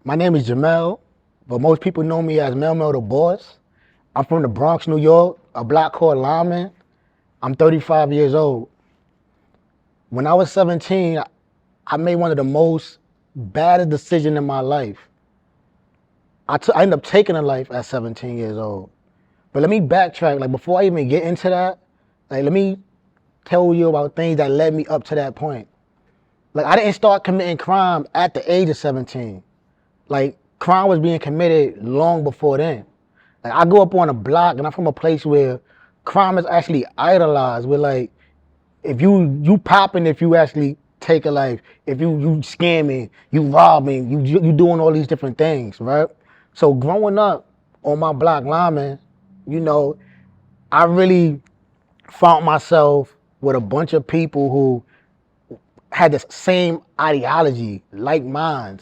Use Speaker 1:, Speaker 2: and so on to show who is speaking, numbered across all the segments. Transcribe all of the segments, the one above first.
Speaker 1: My name is Jamel, but most people know me as Mel the Boss. I'm from the Bronx, New York, a block called Lyman. I'm 35 years old. When I was 17, I made one of the most baddest decisions in my life. I ended up taking a life at 17 years old. But let me backtrack. Like before I even get into that, let me tell you about things that led me up to that point. Like I didn't start committing crime at the age of 17. Like crime was being committed long before then. Like I grew up on a block and I'm from a place where crime is actually idolized. Where like if you popping if you actually take a life, if you scamming, you robbing, you doing all these different things, right? So growing up on my block, Lyman, you know, I really found myself with a bunch of people who had the same ideology, like mine.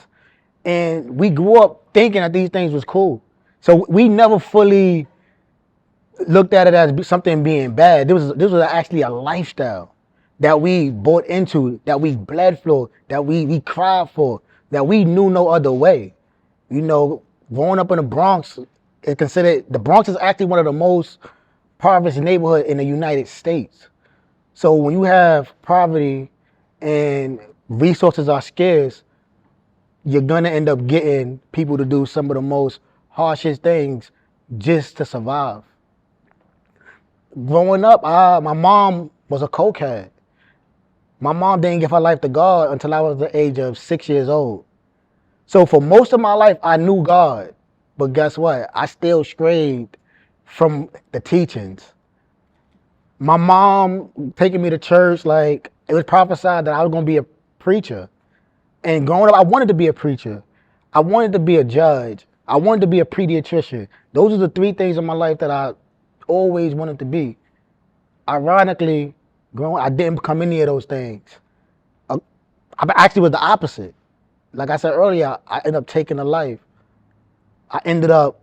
Speaker 1: And we grew up thinking that these things was cool. So we never fully looked at it as something being bad. This was actually a lifestyle that we bought into, that we bled for, that we cried for, that we knew no other way. You know, growing up in the Bronx, the Bronx is actually one of the most poorest neighborhoods in the United States. So when you have poverty and resources are scarce, you're gonna end up getting people to do some of the most harshest things just to survive. Growing up, my mom was a cokehead. My mom didn't give her life to God until I was the age of 6 years old. So for most of my life, I knew God. But guess what? I still strayed from the teachings. My mom taking me to church, like it was prophesied that I was gonna be a preacher. And growing up, I wanted to be a preacher. I wanted to be a judge. I wanted to be a pediatrician. Those are the three things in my life that I always wanted to be. Ironically, I didn't become any of those things. I actually was the opposite. Like I said earlier, I ended up taking a life. I ended up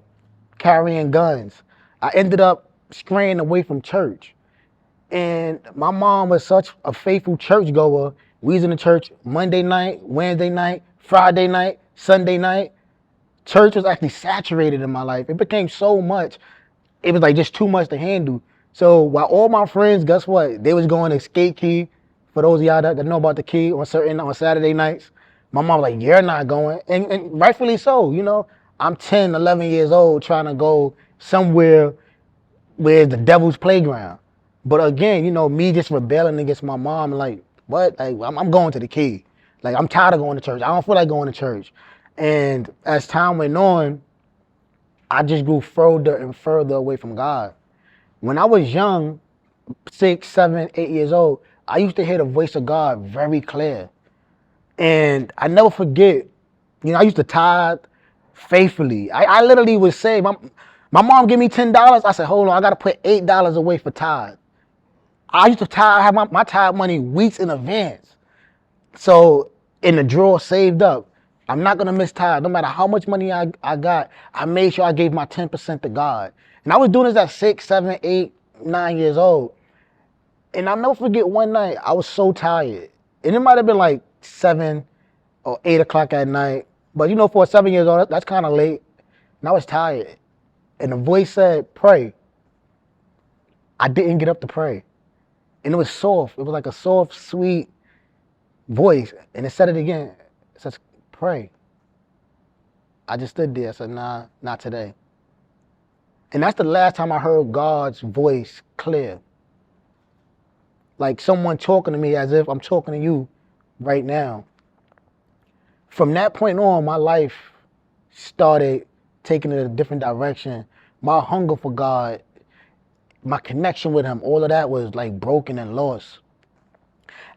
Speaker 1: carrying guns. I ended up straying away from church. And my mom was such a faithful churchgoer. We was in the church Monday night, Wednesday night, Friday night, Sunday night. Church was actually saturated in my life. It became so much. It was like just too much to handle. So while all my friends, guess what? They was going to skate key. For those of y'all that know about the key on Saturday nights. My mom was like, you're not going. And rightfully so, you know. I'm 10, 11 years old trying to go somewhere where the devil's playground. But again, you know, me just rebelling against my mom, like, what? Like, I'm going to the key. Like, I'm tired of going to church. I don't feel like going to church. And as time went on, I just grew further and further away from God. When I was young, 6, 7, 8 years old, I used to hear the voice of God very clear. And I never forget, you know, I used to tithe faithfully. I literally would say, my mom gave me $10. I said, hold on, I got to put $8 away for tithe. I used to have my tithe money weeks in advance. So in the drawer saved up, I'm not going to miss tithe. No matter how much money I got, I made sure I gave my 10% to God. And I was doing this at 6, 7, 8, 9 years old. And I'll never forget one night, I was so tired. And it might have been like 7 or 8 o'clock at night. But you know, for a 7 years old, that's kind of late. And I was tired. And the voice said, pray. I didn't get up to pray. And it was soft. It was like a soft, sweet voice. And it said it again. It says, pray. I just stood there. I said, nah, not today. And that's the last time I heard God's voice clear. Like someone talking to me as if I'm talking to you right now. From that point on, my life started taking it a different direction. My hunger for God, my connection with him, all of that was like broken and lost.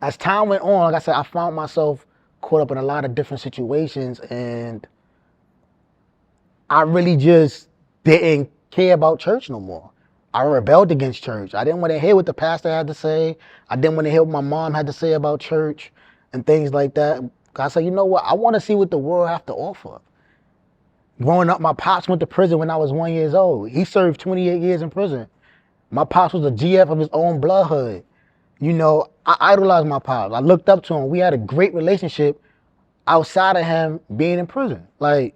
Speaker 1: As time went on, like I said, I found myself caught up in a lot of different situations, and I really just didn't care about church no more. I rebelled against church. I didn't want to hear what the pastor had to say. I didn't want to hear what my mom had to say about church and things like that. I said, you know what? I want to see what the world have to offer. Growing up, my pops went to prison when I was 1 year old. He served 28 years in prison. My pops was a GF of his own bloodhood. You know, I idolized my pops. I looked up to him. We had a great relationship outside of him being in prison. Like,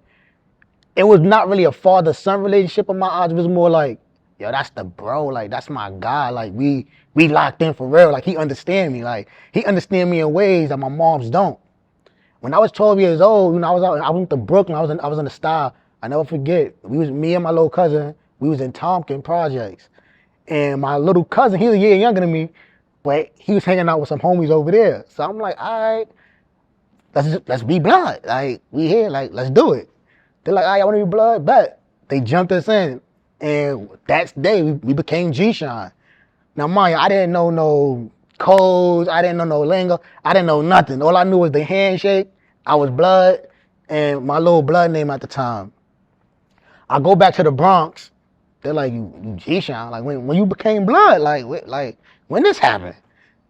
Speaker 1: it was not really a father-son relationship in my eyes. It was more like, yo, that's the bro. Like, that's my guy. Like, we locked in for real. Like, he understand me. Like, he understand me in ways that my moms don't. When I was 12 years old, I went to Brooklyn. I was in the style. I never forget. Me and my little cousin. We was in Tompkins Projects, and my little cousin, he was a year younger than me, but he was hanging out with some homies over there. So I'm like, all right, let's be blood. Like, we here. Like, let's do it. They're like, all right, I want to be blood. Bet. They jumped us in, and that day we became G-Shine. Now, mind you, I didn't know no codes. I didn't know no lingo. I didn't know nothing. All I knew was the handshake. I was blood, and my little blood name at the time. I go back to the Bronx. They're like, you G-Shine. Like, when you became blood, like when this happened?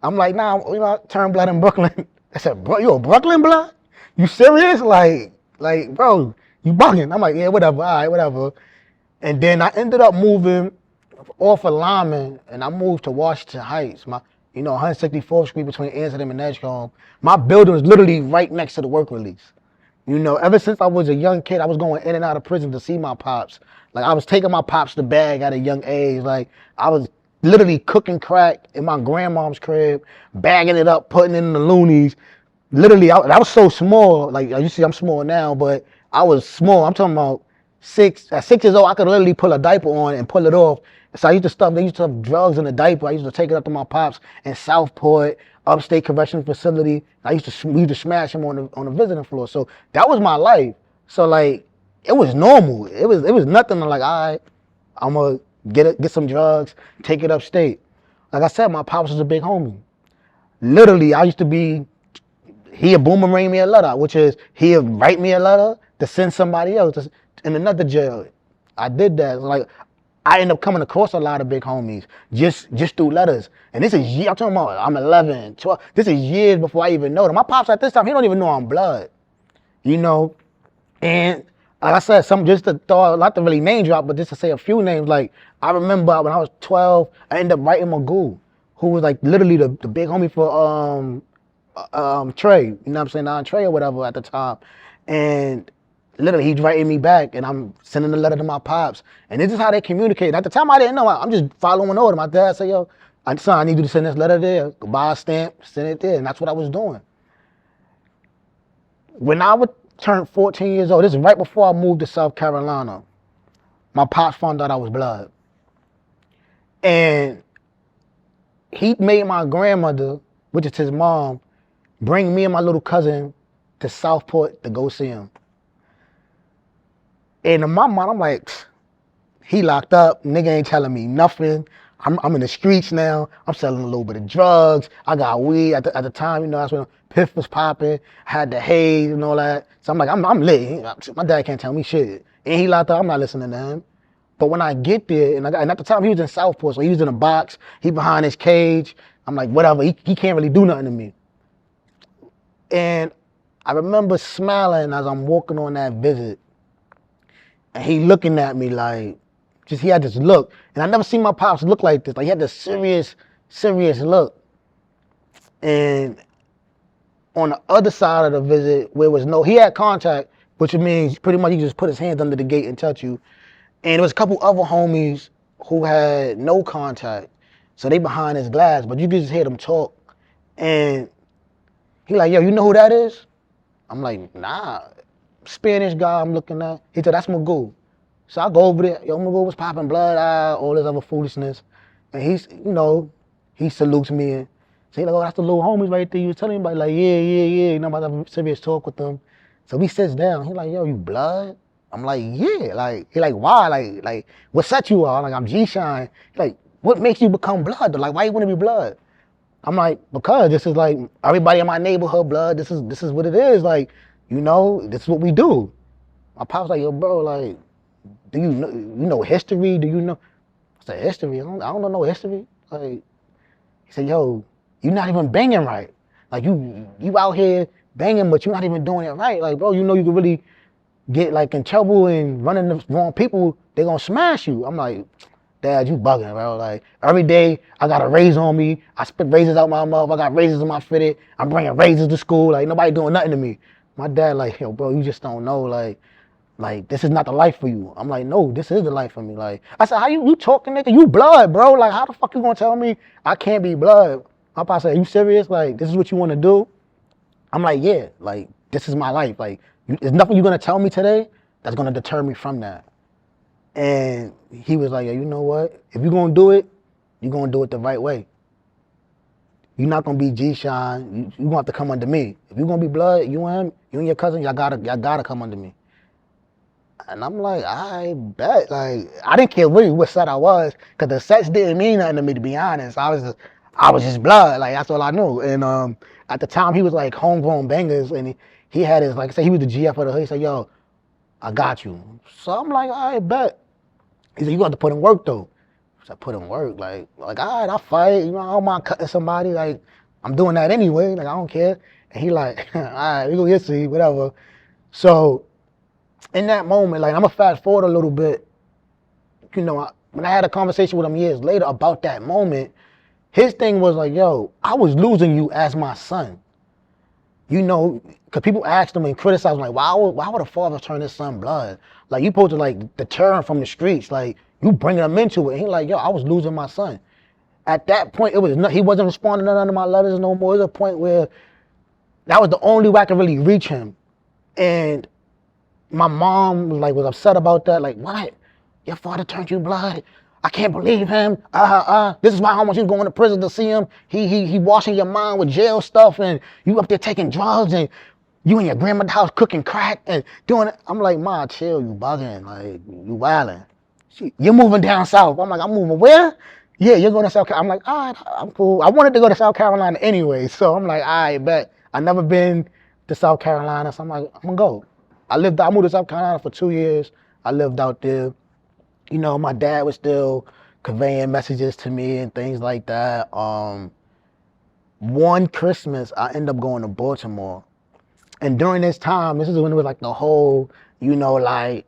Speaker 1: I'm like, nah, I turned blood in Brooklyn. I said, bro, you a Brooklyn blood? You serious? Like, bro, you bugging. I'm like, yeah, whatever, all right, whatever. And then I ended up moving off of Lyman, and I moved to Washington Heights. 164th Street between Amsterdam and Edgecombe. My building was literally right next to the work release. Ever since I was a young kid, I was going in and out of prison to see my pops. Like, I was taking my pops to bag at a young age. Like, I was literally cooking crack in my grandmom's crib, bagging it up, putting it in the loonies. Literally, I was so small. Like, you see, I'm small now, but I was small. I'm talking about at 6 years old, I could literally pull a diaper on and pull it off. So they used to stuff drugs in the diaper. I used to take it up to my pops in Southport, Upstate Correctional Facility. We used to smash him on the visiting floor. So that was my life. So, like, it was normal. It was nothing like, all right, I'm gonna get some drugs, take it upstate. Like I said, my pops was a big homie. Literally, I used to be, he'd boomerang me a letter, which is he'd write me a letter to send somebody else in another jail. I did that. Like, I ended up coming across a lot of big homies just through letters. And this is, I'm talking about, I'm 11, 12. This is years before I even know them. My pops at this time, he don't even know I'm blood. And like I said, just to throw, not to really name drop, but just to say a few names. Like, I remember when I was 12, I ended up writing Magoo, who was like literally the big homie for Trey. You know what I'm saying? Trey or whatever at the time. And literally, he's writing me back, and I'm sending a letter to my pops. And this is how they communicate. At the time, I didn't know. I'm just following order. My dad said, yo, son, I need you to send this letter there. Buy a stamp, send it there. And that's what I was doing. When I would turn 14 years old, this is right before I moved to South Carolina, my pops found out I was blood. And he made my grandmother, which is his mom, bring me and my little cousin to Southport to go see him. And in my mind, I'm like, he locked up, nigga ain't telling me nothing. I'm in the streets now. I'm selling a little bit of drugs. I got weed at the time, that's when Piff was popping, had the haze and all that. So I'm like, I'm lit. My dad can't tell me shit. And he locked up, I'm not listening to him. But when I get there, and at the time he was in Southport, so he was in a box, he behind his cage. I'm like, whatever, he can't really do nothing to me. And I remember smiling as I'm walking on that visit. And he looking at me like, he had this look. And I never seen my pops look like this. Like, he had this serious look. And on the other side of the visit, where it was he had contact, which means pretty much he just put his hands under the gate and touch you. And there was a couple other homies who had no contact. So they behind his glass, but you could just hear them talk. And he like, yo, you know who that is? I'm like, nah. Spanish guy I'm looking at. He said, that's Magoo. So I go over there. Yo, Magoo was popping blood out, all this other foolishness. And he salutes me. And so he like, oh, that's the little homies right there. You was telling me about, like, yeah. I'm about to have a serious talk with them. So he sits down. He like, yo, you blood? I'm like, yeah. Like, he like, why? Like, what set you are? Like, I'm G-Shine. Like, what makes you become blood? Like, why you want to be blood? I'm like, because this is like everybody in my neighborhood blood. This is what it is. Like, this is what we do. My pop's like, yo, bro, like, do you know history? Do you know? I said, history? I don't know no history. Like, he said, yo, you're not even banging right. Like, you out here banging, but you're not even doing it right. Like, bro, you could really get, like, in trouble and running the wrong people, they're gonna smash you. I'm like, Dad, you bugging, bro. Like, every day I got a raise on me. I spit razors out my mouth. I got razors in my fitted. I'm bringing razors to school. Like, nobody doing nothing to me. My dad like, yo, bro, you just don't know, like this is not the life for you. I'm like, no, this is the life for me. Like, I said, how you talking, nigga? You blood, bro. Like, how the fuck you gonna tell me I can't be blood? My papa said, you serious? Like, this is what you want to do? I'm like, yeah, like, this is my life. Like, there's nothing you're gonna tell me today that's gonna deter me from that. And he was like, yeah, you know what? If you're gonna do it, you're gonna do it the right way. You're not gonna be G-Shine. You're gonna have to come under me. If you're gonna be blood, you and him, you and your cousin, y'all gotta come under me. And I'm like, I bet. Like, I didn't care really what set I was, because the sets didn't mean nothing to me, to be honest. I was just blood. Like, that's all I knew. And at the time, he was like homegrown bangers, and he had his, like I said, he was the GF of the hood. He said, yo, I got you. So I'm like, I bet. He said, you got to put in work, though. I said, put in work? Like, all right, I'll fight. You know, I don't mind cutting somebody. Like, I'm doing that anyway. Like, I don't care. And he like, all right, we gonna see, whatever. So in that moment, like, I'm gonna fast forward a little bit. You know, when I had a conversation with him years later about that moment, his thing was like, yo, I was losing you as my son. You know, because people asked him and criticized him, like, why would a father turn his son blood? Like, you supposed to, like, deter him from the streets. Like, you bringing him into it. And he like, yo, I was losing my son. At that point, he wasn't responding to none of my letters no more. It was a point where that was the only way I could really reach him. And my mom was upset about that. Like, what? Your father turned you blood? I can't believe him. This is why how much he's going to prison to see him. He washing your mind with jail stuff, and you up there taking drugs, and you in your grandmother's house cooking crack and doing it. I'm like, Ma, chill, you bugging, like, you wilding. You're moving down south. I'm like, I'm moving where? Yeah, you're going to South Carolina. I'm like, all right, I'm cool. I wanted to go to South Carolina anyway, so I'm like, all right, bet. I never been to South Carolina, so I'm like, I'm gonna go. I moved to South Carolina for 2 years. I lived out there. You know, my dad was still conveying messages to me and things like that. One Christmas, I ended up going to Baltimore. And during this time, this is when it was like the whole, you know, like,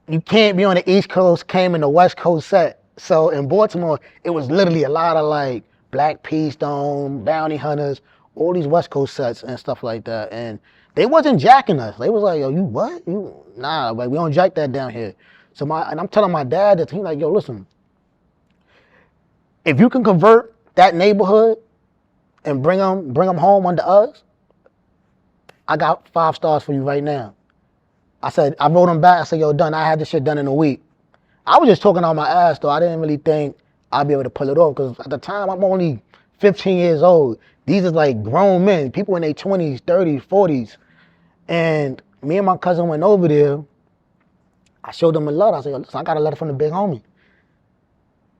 Speaker 1: you can't be on the East Coast, came in the West Coast set. So in Baltimore, it was literally a lot of like Black P Stone, Bounty Hunters, all these West Coast sets and stuff like that. And they wasn't jacking us. They was like, yo, you what? Nah, like, we don't jack that down here. So and I'm telling my dad that, he's like, yo, listen, if you can convert that neighborhood and bring them home under us, I got 5 stars for you right now. I wrote him back. I said, yo, done. I had this shit done in a week. I was just talking on my ass, though. I didn't really think I'd be able to pull it off, because at the time, I'm only 15 years old. These are like grown men, people in their 20s, 30s, 40s. And me and my cousin went over there. I showed them a letter. I said, yo, listen, I got a letter from the big homie.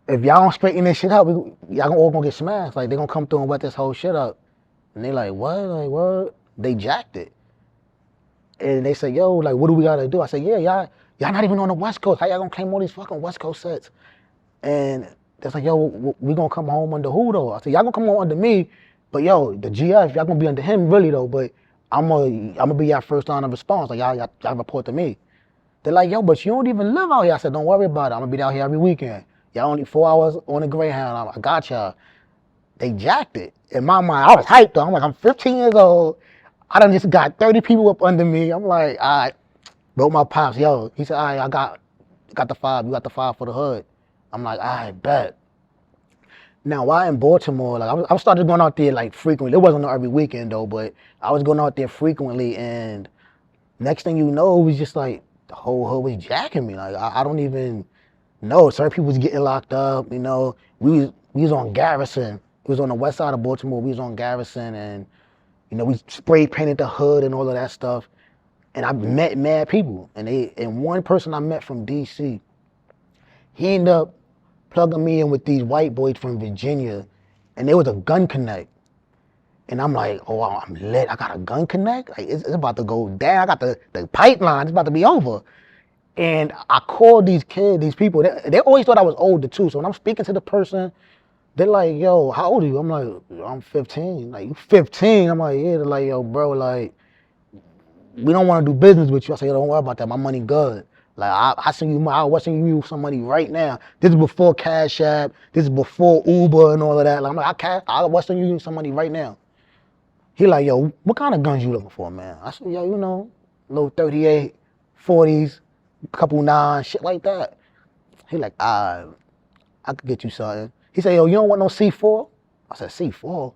Speaker 1: If y'all don't straighten this shit up, y'all all gonna get smashed. Like, they gonna come through and wet this whole shit up. And they like, what? Like, what? They jacked it. And they said, yo, like, what do we gotta do? I said, yeah, y'all not even on the West Coast. How y'all gonna claim all these fucking West Coast sets? And they're like, yo, we gonna come home under who, though? I said, y'all gonna come home under me, but yo, the GF, y'all gonna be under him, really, though, but I'm gonna be your first line of response. Like, y'all report to me. They're like, yo, but you don't even live out here. I said, don't worry about it. I'm gonna be out here every weekend. Y'all only 4 hours on the Greyhound. I got y'all. They jacked it. In my mind, I was hyped, though. I'm like, I'm 15 years old. I done just got 30 people up under me. I'm like, all right. Wrote my pops, yo. He said, all right, I got the 5. You got the 5 for the hood. I'm like, all right, bet. Now, while in Baltimore, like, I started going out there like frequently. It wasn't every weekend though, but I was going out there frequently, and next thing you know, it was just like the whole hood was jacking me. Like, I don't even know. Certain people was getting locked up. You know, we was on Garrison. It was on the west side of Baltimore. We was on Garrison, and you know, we spray painted the hood and all of that stuff. And I met mad people, and one person I met from DC, he ended up plugging me in with these white boys from Virginia, and there was a gun connect. And I'm like, oh, I'm lit. I got a gun connect? Like, it's about to go down. I got the pipeline. It's about to be over. And I called these kids, these people. They always thought I was older, too. So when I'm speaking to the person, they're like, yo, how old are you? I'm like, I'm 15. Like, you 15? I'm like, yeah. They're like, yo, bro, like, we don't want to do business with you. I say, yo, don't worry about that. My money good. Like, I send you some money right now. This is before Cash App. This is before Uber and all of that. Like, I'm like, I'll send you some money right now. He like, yo, what kind of guns you looking for, man? I said, yo, you know, little 38, 40s, couple 9, shit like that. He like, I could get you something. He said, yo, you don't want no C4? I said, C4?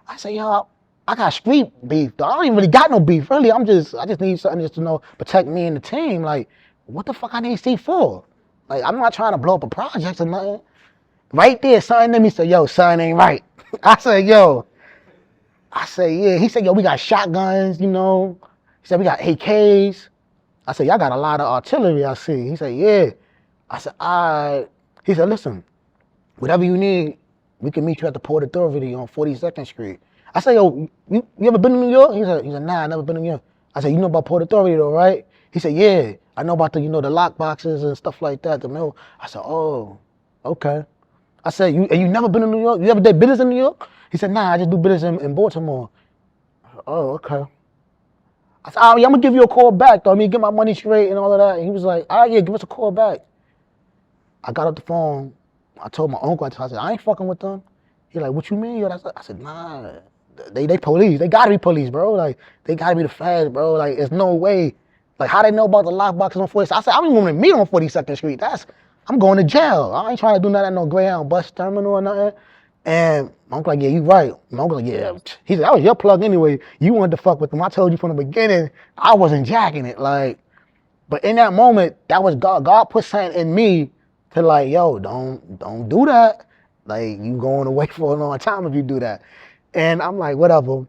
Speaker 1: I said, yo, I got street beef, though. I don't even really got no beef, really. I just need something just to know, protect me and the team. Like, what the fuck I need C4? Like, I'm not trying to blow up a project or nothing. Right there, son in me said, yo, son ain't right. I said, yo. I said, yeah. He said, yo, we got shotguns, you know. He said, we got AKs. I said, y'all got a lot of artillery, I see. He said, yeah. I said, all right. He said, listen, whatever you need, we can meet you at the Port Authority on 42nd Street. I said, yo, you ever been to New York? He said, nah, I never been to New York. I said, you know about Port Authority though, right? He said, yeah, I know about the, you know, the lock boxes and stuff like that, the mill. I said, oh, okay. I said, you never been to New York? You ever did business in New York? He said, nah, I just do business in Baltimore. I said, oh, okay. I said, I'm gonna give you a call back though. I mean, get my money straight and all of that. And he was like, all right, yeah, give us a call back. I got off the phone. I told my uncle, I said, I ain't fucking with them. He like, what you mean? I said, nah, they police. They gotta be police, bro. Like, they gotta be the feds, bro. Like, there's no way. Like, how they know about the lockboxes on 42nd? I said, I don't even want to meet on 42nd Street. I'm going to jail. I ain't trying to do nothing at no Greyhound bus terminal or nothing. And my uncle like, yeah, you right. My uncle like, yeah. He said, that was your plug anyway. You wanted to fuck with them. I told you from the beginning, I wasn't jacking it. Like, but in that moment, that was God. God put something in me to like, yo, don't do that. Like, you going away for a long time if you do that. And I'm like, whatever.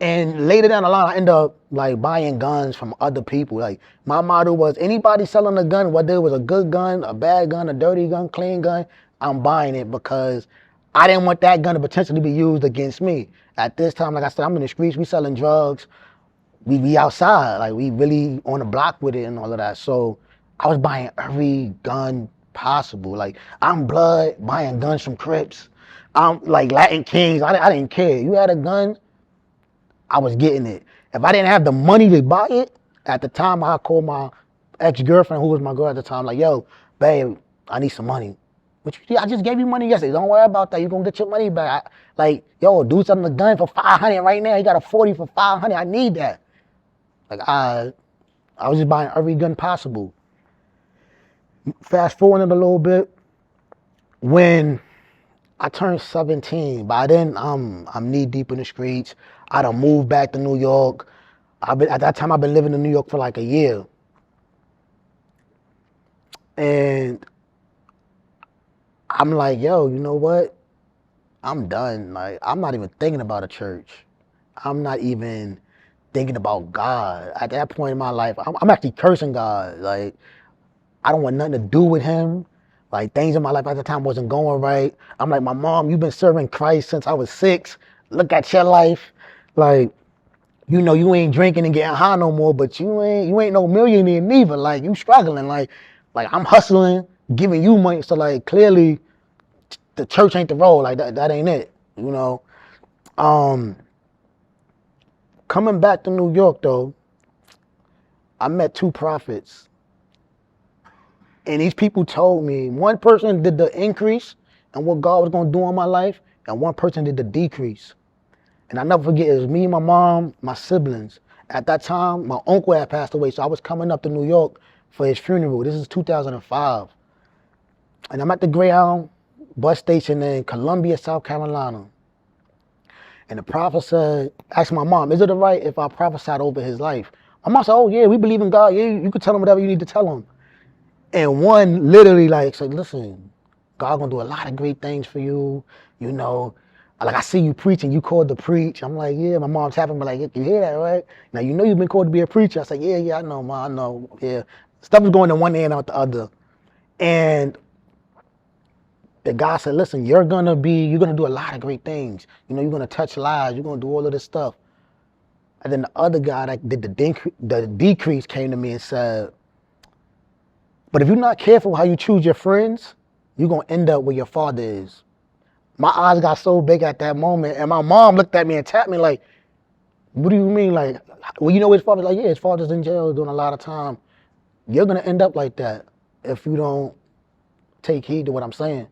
Speaker 1: And later down the line, I end up like buying guns from other people. Like, my motto was, anybody selling a gun, whether it was a good gun, a bad gun, a dirty gun, clean gun, I'm buying it because I didn't want that gun to potentially be used against me. At this time, like I said, I'm in the streets, we selling drugs, we be outside, like we really on the block with it and all of that. So I was buying every gun possible. Like, I'm blood, buying guns from Crips. I'm like Latin Kings, I didn't care. You had a gun, I was getting it. If I didn't have the money to buy it, at the time I called my ex-girlfriend, who was my girl at the time, like, yo, babe, I need some money. I just gave you money yesterday. Don't worry about that. You're going to get your money back. Like, yo, do something to the gun for $500 right now. You got a 40 for $500. I need that. Like, I was just buying every gun possible. Fast forwarding a little bit, when I turned 17, by then I'm knee deep in the streets. I done moved back to New York. At that time, I've been living in New York for like a year. And I'm like, yo, you know what? I'm done. Like, I'm not even thinking about a church. I'm not even thinking about God. At that point in my life, I'm actually cursing God. Like, I don't want nothing to do with him. Like, things in my life at the time wasn't going right. I'm like, my mom, you've been serving Christ since I was 6. Look at your life. Like, you know, you ain't drinking and getting high no more, but you ain't no millionaire neither. Like, you struggling. Like I'm hustling, giving you money. So like, clearly the church ain't the role. Like that ain't it, you know. Coming back to New York though, I met 2 prophets. And these people told me, one person did the increase and what God was gonna do in my life, and one person did the decrease. And I never forget, it was me, my mom, my siblings. At that time, my uncle had passed away, so I was coming up to New York for his funeral. This is 2005. And I'm at the Greyhound bus station in Columbia, South Carolina. And the prophet said, asked my mom, is it all right if I prophesied over his life? My mom said, oh yeah, we believe in God. Yeah, you can tell him whatever you need to tell him. And one literally like said, listen, God gonna do a lot of great things for you, you know. Like, I see you preaching, you called to preach. I'm like, yeah, my mom's tapping me like, you hear that, right? Now, you know you've been called to be a preacher. I said, yeah, I know, Mom, I know, yeah. Stuff is going in one ear and out the other. And the guy said, listen, you're gonna do a lot of great things. You know, you're gonna touch lives, you're gonna do all of this stuff. And then the other guy that did the decrease came to me and said, but if you're not careful how you choose your friends, you're gonna end up where your father is. My eyes got so big at that moment, and my mom looked at me and tapped me like, what do you mean? Like, well, you know his father's like, yeah, his father's in jail doing a lot of time. You're gonna end up like that if you don't take heed to what I'm saying.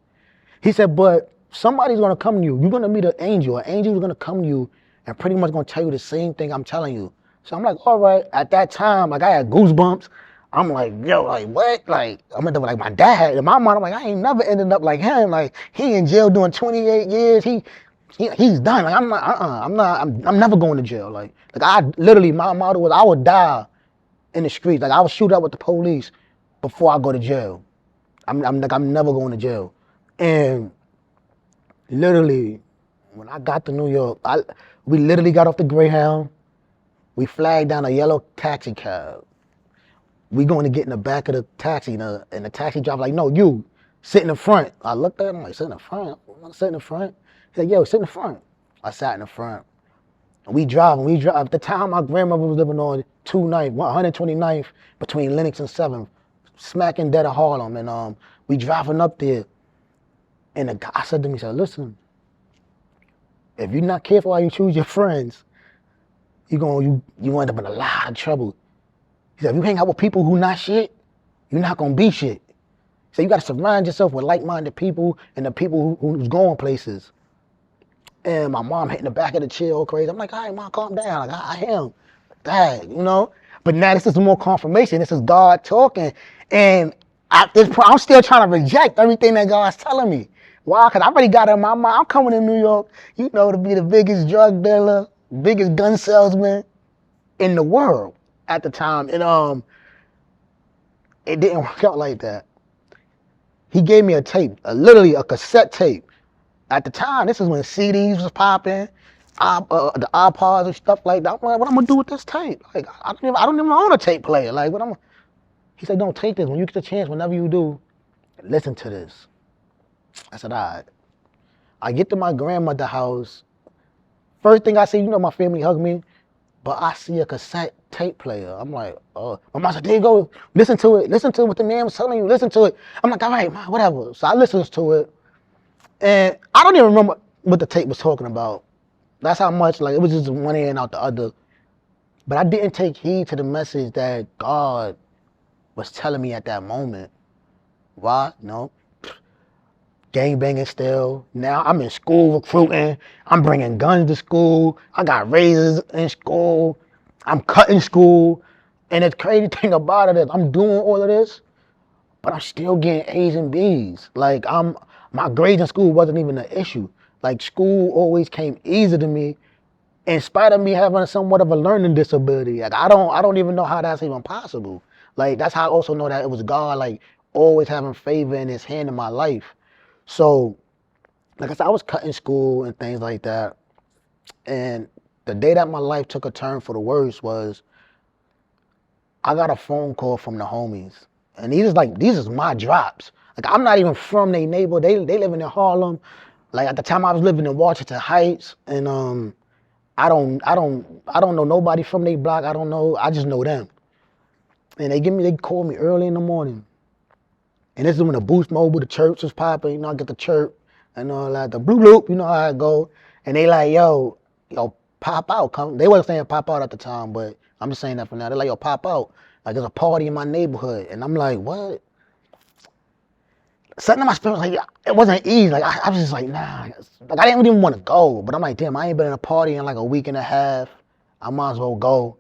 Speaker 1: He said, but somebody's gonna come to you. You're gonna meet an angel. An angel is gonna come to you and pretty much gonna tell you the same thing I'm telling you. So I'm like, all right. At that time, like I had goosebumps. I'm like, yo, like what? Like I'm into like my dad. In my mind, I'm like, I ain't never ended up like him. Like he in jail doing 28 years. He's done. Like I'm never going to jail. Like I literally, my motto was I would die in the streets. Like I would shoot up with the police before I go to jail. I'm never going to jail. And literally, when I got to New York, we literally got off the Greyhound. We flagged down a yellow taxi cab. We going to get in the back of the taxi, and the taxi driver like, no, you sit in the front. I looked at him like, sit in the front? I'm sit in the front. He's like, yo, sit in the front. I sat in the front. And we drive. At the time, my grandmother was living on 129th between Lenox and 7th, smack in dead of Harlem. And we driving up there. And the guy said to me, he said, listen, if you're not careful how you choose your friends, you end up in a lot of trouble. He said, if you hang out with people who not shit, you're not gonna be shit. So you gotta surround yourself with like-minded people and the people who's going places. And my mom hitting the back of the chair all crazy. I'm like, all right, mom, calm down. Like, I am. Dad, you know? But now this is more confirmation. This is God talking. And at this point, I'm still trying to reject everything that God's telling me. Why? Because I already got it in my mind. I'm coming to New York, you know, to be the biggest drug dealer, biggest gun salesman in the world at the time. And it didn't work out like that. He gave me a tape, literally a cassette tape. At the time, this is when CDs was popping, the iPods and stuff like that. I'm like, what I'm gonna do with this tape? Like, I don't even own a tape player. Like, he said, don't take this. When you get the chance, whenever you do, listen to this. I said, all right. I get to my grandmother's house. First thing I see, you know, my family hugged me, but I see a cassette tape player. I'm like, oh. My mom said, there you go. Listen to it. Listen to what the man was telling you. Listen to it. I'm like, all right, man, whatever. So I listened to it. And I don't even remember what the tape was talking about. That's how much, like, it was just one ear and out the other. But I didn't take heed to the message that God was telling me at that moment. Why? No. Gangbanging still. Now I'm in school recruiting. I'm bringing guns to school. I got razors in school. I'm cutting school. And the crazy thing about it is I'm doing all of this, but I'm still getting A's and B's. Like my grades in school wasn't even an issue. Like school always came easy to me in spite of me having somewhat of a learning disability. Like I don't even know how that's even possible. Like that's how I also know that it was God, like always having favor in his hand in my life. So, like I said, I was cutting school and things like that. And the day that my life took a turn for the worse was I got a phone call from the homies. And these is my drops. Like I'm not even from their neighborhood. They living in Harlem. Like at the time I was living in Washington Heights, and I don't know nobody from their block. I just know them. And they called me early in the morning. And this is when the Boost Mobile, the church was popping, you know, I get the chirp and all that, the bloop bloop, you know how it go. And they like, yo, pop out. Come. They wasn't saying pop out at the time, but I'm just saying that for now. They're like, yo, pop out. Like there's a party in my neighborhood. And I'm like, what? Something in my spirit was like, it wasn't easy. Like I was just like, nah. Like I didn't even want to go. But I'm like, damn, I ain't been in a party in like a week and a half. I might as well go.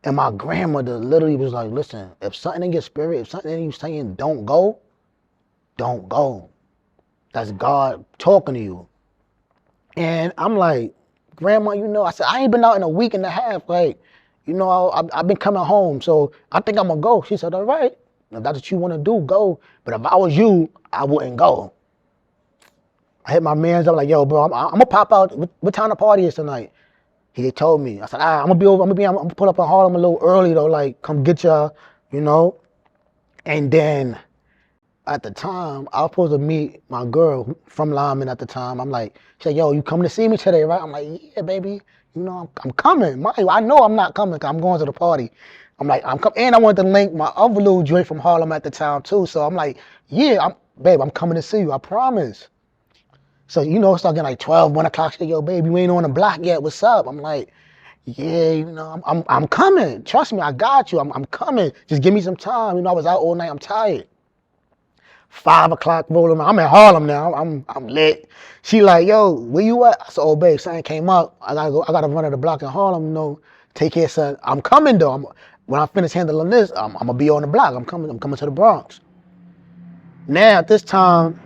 Speaker 1: And my grandmother literally was like, listen, if something in your spirit, if something in you saying don't go, don't go. That's God talking to you. And I'm like, Grandma, you know, I said, I ain't been out in a week and a half. Like, you know, I've been coming home, so I think I'm going to go. She said, all right, if that's what you want to do, go. But if I was you, I wouldn't go. I hit my mans up like, yo, bro, I'm going to pop out. What time the party is tonight? He told me. I said, I'm going to pull up in Harlem a little early, though, like, come get y'all, you know. And then at the time, I was supposed to meet my girl from Lyman at the time. I'm like, she said, yo, you coming to see me today, right? I'm like, yeah, baby. You know, I'm coming. I know I'm not coming because I'm going to the party. I'm like, I'm coming. And I wanted to link my other little joint from Harlem at the time, too. So I'm like, yeah, babe, I'm coming to see you. I promise. So, you know, it's starting like 12, 1 o'clock. She said, yo, baby, you ain't on the block yet. What's up? I'm like, yeah, you know, I'm coming. Trust me, I got you. I'm coming. Just give me some time. You know, I was out all night. I'm tired. 5 o'clock rolling. I'm in Harlem now. I'm lit. She like, yo, where you at? I said, oh babe, something came up. I gotta run to the block in Harlem, you know. Take care, son. I'm coming though. When I finish handling this, I'm gonna be on the block. I'm coming to the Bronx. Now at this time,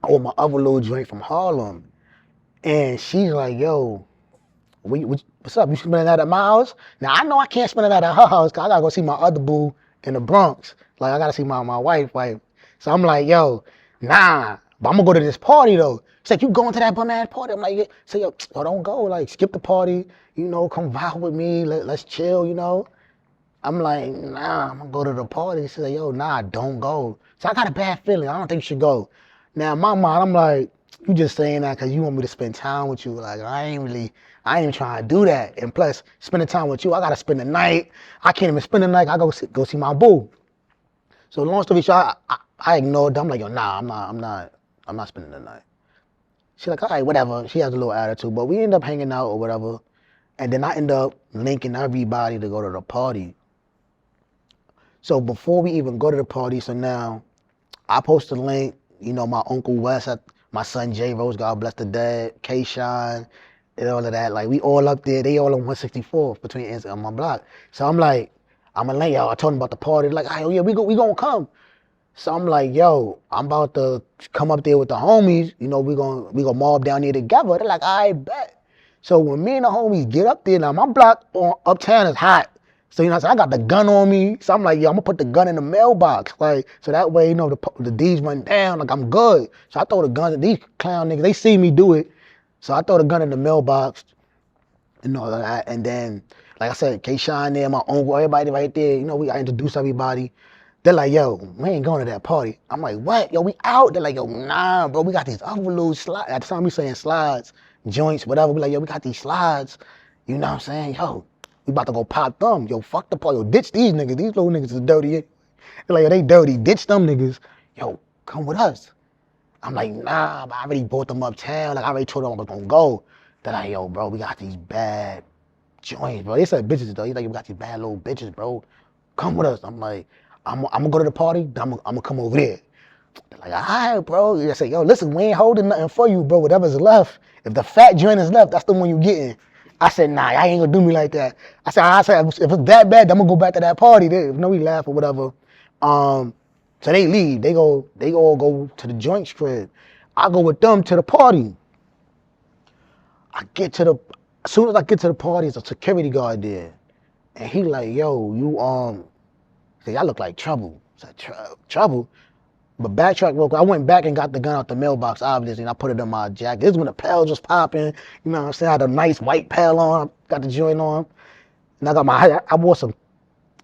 Speaker 1: I want my other little joint from Harlem. And she's like, yo, what's up? You spending that at my house? Now I know I can't spend it at her house because I gotta go see my other boo in the Bronx. Like I gotta see my wife. So I'm like, yo, nah, but I'm gonna go to this party though. She's like, you going to that bum ass party? I'm like, yeah. So yo, don't go. Like skip the party. You know, come vibe with me. Let's chill. You know. I'm like, nah, I'm gonna go to the party. She's like, yo, nah, don't go. So I got a bad feeling. I don't think you should go. Now in my mind, I'm like, you just saying that because you want me to spend time with you. Like I ain't even trying to do that. And plus, spending time with you, I gotta spend the night. I can't even spend the night. I go see my boo. So long story short, I ignored them. I'm like, yo, nah, I'm not spending the night. She's like, all right, whatever. She has a little attitude, but we end up hanging out or whatever. And then I end up linking everybody to go to the party. So before we even go to the party, so now I post a link, you know, my Uncle Wes, my son J Rose, God bless the dead, K-Shine, and all of that. Like we all up there, they all on 164th between ends on my block. So I'm like, I'm gonna link y'all. I told them about the party. They're like, oh yeah, we gonna come. So I'm like, yo, I'm about to come up there with the homies. You know, we gonna mob down there together. They're like, I bet. So when me and the homies get up there, now my block on Uptown is hot. So, you know, I got the gun on me. So I'm like, yo, I'm gonna put the gun in the mailbox. Like, so that way, you know, the D's run down, like I'm good. So I throw the gun at these clown niggas. They see me do it. So I throw the gun in the mailbox and all of that. And then, like I said, K-Shine there, my uncle, everybody right there. You know, I introduce everybody. They're like, yo, we ain't going to that party. I'm like, what? Yo, we out. They're like, yo, nah, bro, we got these other little slides. At the time we saying slides, joints, whatever. We like, yo, we got these slides. You know what I'm saying? Yo, we about to go pop them. Yo, fuck the party. Yo, ditch these niggas. These little niggas is dirty. They're like, yo, they dirty. Ditch them niggas. Yo, come with us. I'm like, nah, but I already brought them uptown. Like, I already told them I was gonna go. They're like, yo, bro, we got these bad joints, bro. They said bitches, though. He's like, we got these bad little bitches, bro. Come with us. I'm like, I'm gonna go to the party, then I'm gonna come over there. They're like, all right, bro. They say, yo, listen, we ain't holding nothing for you, bro. Whatever's left, if the fat joint is left, that's the one you getting. I said, nah, I ain't gonna do me like that. I said, if it's that bad, I'm gonna go back to that party. We laugh or whatever. So they leave. They all go to the joint crib. I go with them to the party. As soon as I get to the party, there's a security guard there. And he like, yo, you, say, I look like trouble. I said, trouble? But backtrack real quick. I went back and got the gun out the mailbox, obviously, and I put it in my jacket. This is when the pals was popping. You know what I'm saying? I had a nice white pal on, got the joint on. And I wore some